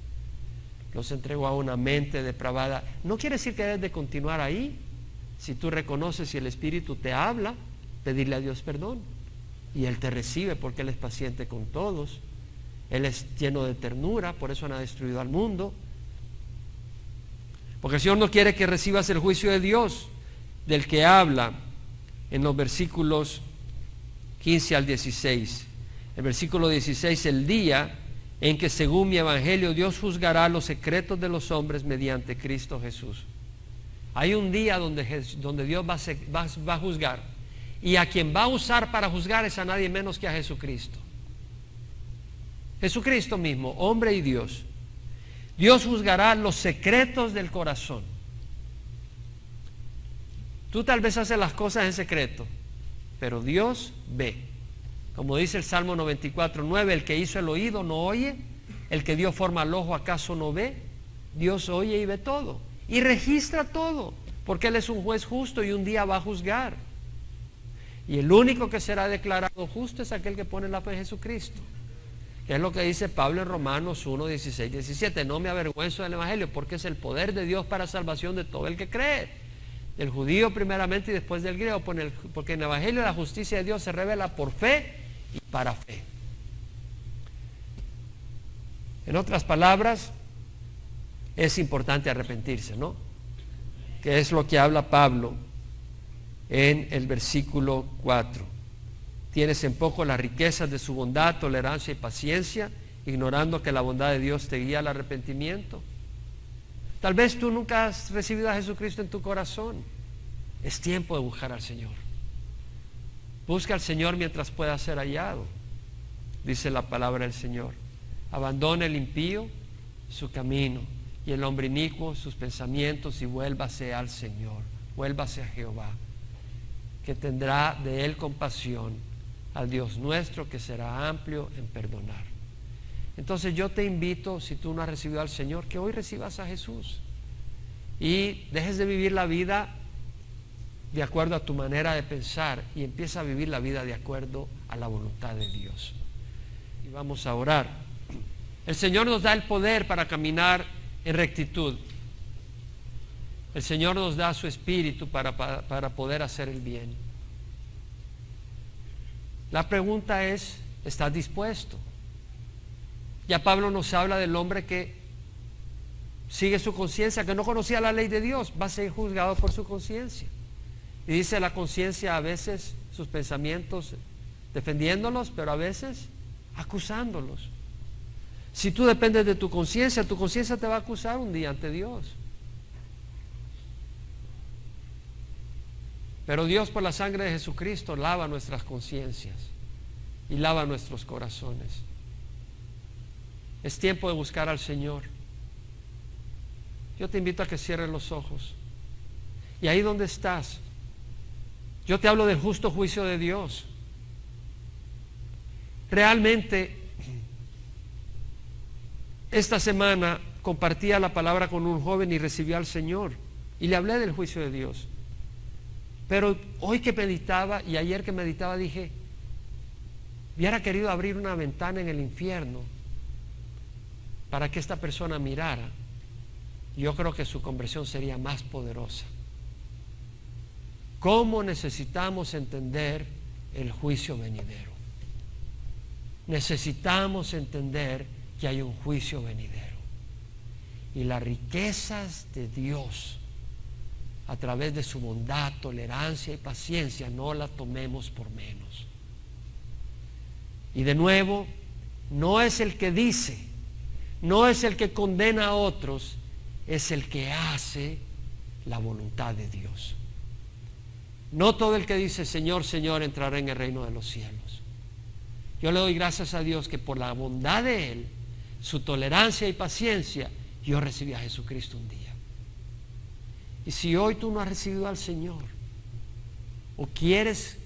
los entregó a una mente depravada. No quiere decir que debes de continuar ahí. Si tú reconoces y el Espíritu te habla, pedirle a Dios perdón. Y Él te recibe porque Él es paciente con todos. Él es lleno de ternura, por eso no ha destruido al mundo. Porque el Señor no quiere que recibas el juicio de Dios, del que habla en los versículos 15 al 16. El versículo 16, el día en que según mi evangelio Dios juzgará los secretos de los hombres mediante Cristo Jesús. Hay un día donde Dios va a juzgar, y a quien va a usar para juzgar es a nadie menos que a Jesucristo. Jesucristo mismo, hombre y Dios. Dios juzgará los secretos del corazón. Tú tal vez haces las cosas en secreto, pero Dios ve. Como dice el Salmo 94:9, el que hizo el oído no oye, el que dio forma al ojo acaso no ve. Dios oye y ve todo, y registra todo, porque Él es un juez justo y un día va a juzgar. Y el único que será declarado justo es aquel que pone la fe en Jesucristo, que es lo que dice Pablo en Romanos 1:16-17. No me avergüenzo del evangelio, porque es el poder de Dios para salvación de todo el que cree, del judío primeramente y después del griego, porque en el evangelio la justicia de Dios se revela por fe y para fe. En otras palabras, es importante arrepentirse, ¿no? Que es lo que habla Pablo en el versículo 4. Tienes en poco las riquezas de su bondad, tolerancia y paciencia, ignorando que la bondad de Dios te guía al arrepentimiento. Tal vez tú nunca has recibido a Jesucristo en tu corazón. Es tiempo de buscar al Señor. Busca al Señor mientras pueda ser hallado, dice la palabra del Señor. Abandone el impío su camino y el hombre inicuo sus pensamientos, y vuélvase al Señor, vuélvase a Jehová, que tendrá de Él compasión, al Dios nuestro, que será amplio en perdonar. Entonces yo te invito, si tú no has recibido al Señor, que hoy recibas a Jesús y dejes de vivir la vida de acuerdo a tu manera de pensar y empieza a vivir la vida de acuerdo a la voluntad de Dios. Y vamos a orar. El Señor nos da el poder para caminar en rectitud. El Señor nos da su espíritu para poder hacer el bien. La pregunta es, ¿estás dispuesto? Ya Pablo nos habla del hombre que sigue su conciencia, que no conocía la ley de Dios, va a ser juzgado por su conciencia. Y dice la conciencia a veces sus pensamientos defendiéndolos, pero a veces acusándolos. Si tú dependes de tu conciencia te va a acusar un día ante Dios. Pero Dios, por la sangre de Jesucristo, lava nuestras conciencias y lava nuestros corazones. Es tiempo de buscar al Señor. Yo te invito a que cierres los ojos. Y ahí donde estás, yo te hablo del justo juicio de Dios. Realmente, esta semana compartía la palabra con un joven y recibió al Señor. Y le hablé del juicio de Dios. Pero hoy que meditaba y ayer que meditaba dije, hubiera querido abrir una ventana en el infierno para que esta persona mirara. Yo creo que su conversión sería más poderosa. ¿Cómo necesitamos entender el juicio venidero? Necesitamos entender que hay un juicio venidero. Y las riquezas de Dios, a través de su bondad, tolerancia y paciencia, no la tomemos por menos. Y de nuevo, no es el que dice, no es el que condena a otros, es el que hace la voluntad de Dios. No todo el que dice Señor, Señor entrará en el reino de los cielos. Yo le doy gracias a Dios que por la bondad de Él, su tolerancia y paciencia, yo recibí a Jesucristo un día. Y si hoy tú no has recibido al Señor o quieres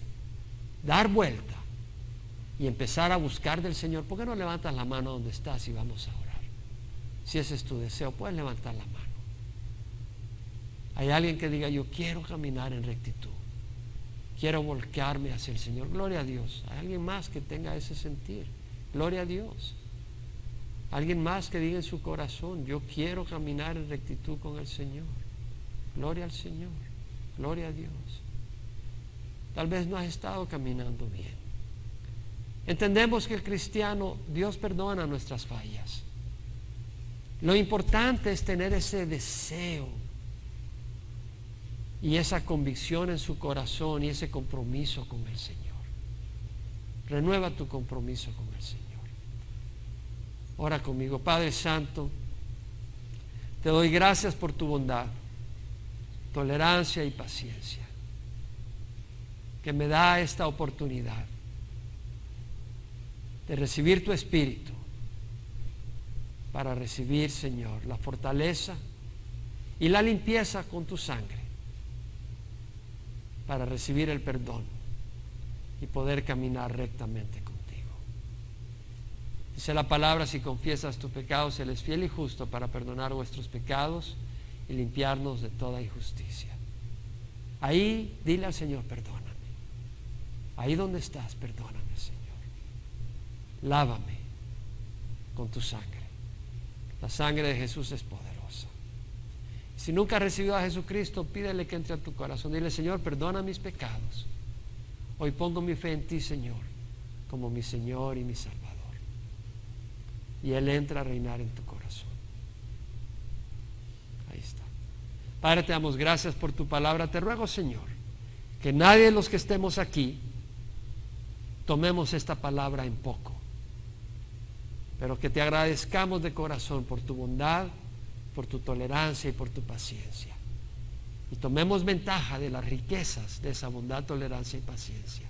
dar vuelta y empezar a buscar del Señor, ¿por qué no levantas la mano donde estás y vamos a orar? Si ese es tu deseo, puedes levantar la mano. Hay alguien que diga, yo quiero caminar en rectitud, quiero volcarme hacia el Señor. Gloria a Dios. Hay alguien más que tenga ese sentir. Gloria a Dios. Alguien más que diga en su corazón, yo quiero caminar en rectitud con el Señor. Gloria al Señor. Gloria a Dios. Tal vez no has estado caminando bien. Entendemos que el cristiano, Dios perdona nuestras fallas. Lo importante es tener ese deseo y esa convicción en su corazón y ese compromiso con el Señor. Renueva tu compromiso con el Señor. Ora conmigo. Padre Santo, te doy gracias por tu bondad, tolerancia y paciencia, que me da esta oportunidad de recibir tu Espíritu para recibir, Señor, la fortaleza y la limpieza con tu sangre, para recibir el perdón y poder caminar rectamente contigo. Dice la palabra, si confiesas tus pecados, Él es fiel y justo para perdonar vuestros pecados y limpiarnos de toda injusticia. Ahí dile al Señor, perdóname. Ahí donde estás, perdóname, Señor. Lávame con tu sangre. La sangre de Jesús es poderosa. Si nunca has recibido a Jesucristo, pídele que entre a tu corazón. Dile, Señor, perdona mis pecados. Hoy pongo mi fe en ti, Señor, como mi Señor y mi Salvador. Y Él entra a reinar en tu corazón. Ahí está. Padre, te damos gracias por tu palabra. Te ruego, Señor, que nadie de los que estemos aquí tomemos esta palabra en poco, pero que te agradezcamos de corazón por tu bondad, por tu tolerancia y por tu paciencia. Y tomemos ventaja de las riquezas de esa bondad, tolerancia y paciencia,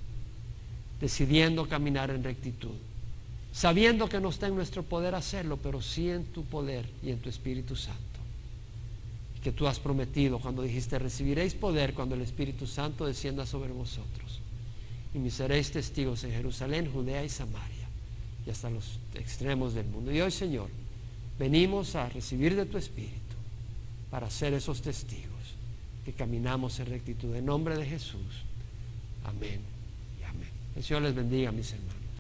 decidiendo caminar en rectitud, sabiendo que no está en nuestro poder hacerlo, pero sí en tu poder y en tu Espíritu Santo. Y que tú has prometido cuando dijiste, recibiréis poder cuando el Espíritu Santo descienda sobre vosotros. Y me seréis testigos en Jerusalén, Judea y Samaria, y hasta los extremos del mundo. Y hoy, Señor, venimos a recibir de tu Espíritu para ser esos testigos que caminamos en rectitud. En nombre de Jesús. Amén y amén. El Señor les bendiga, mis hermanos.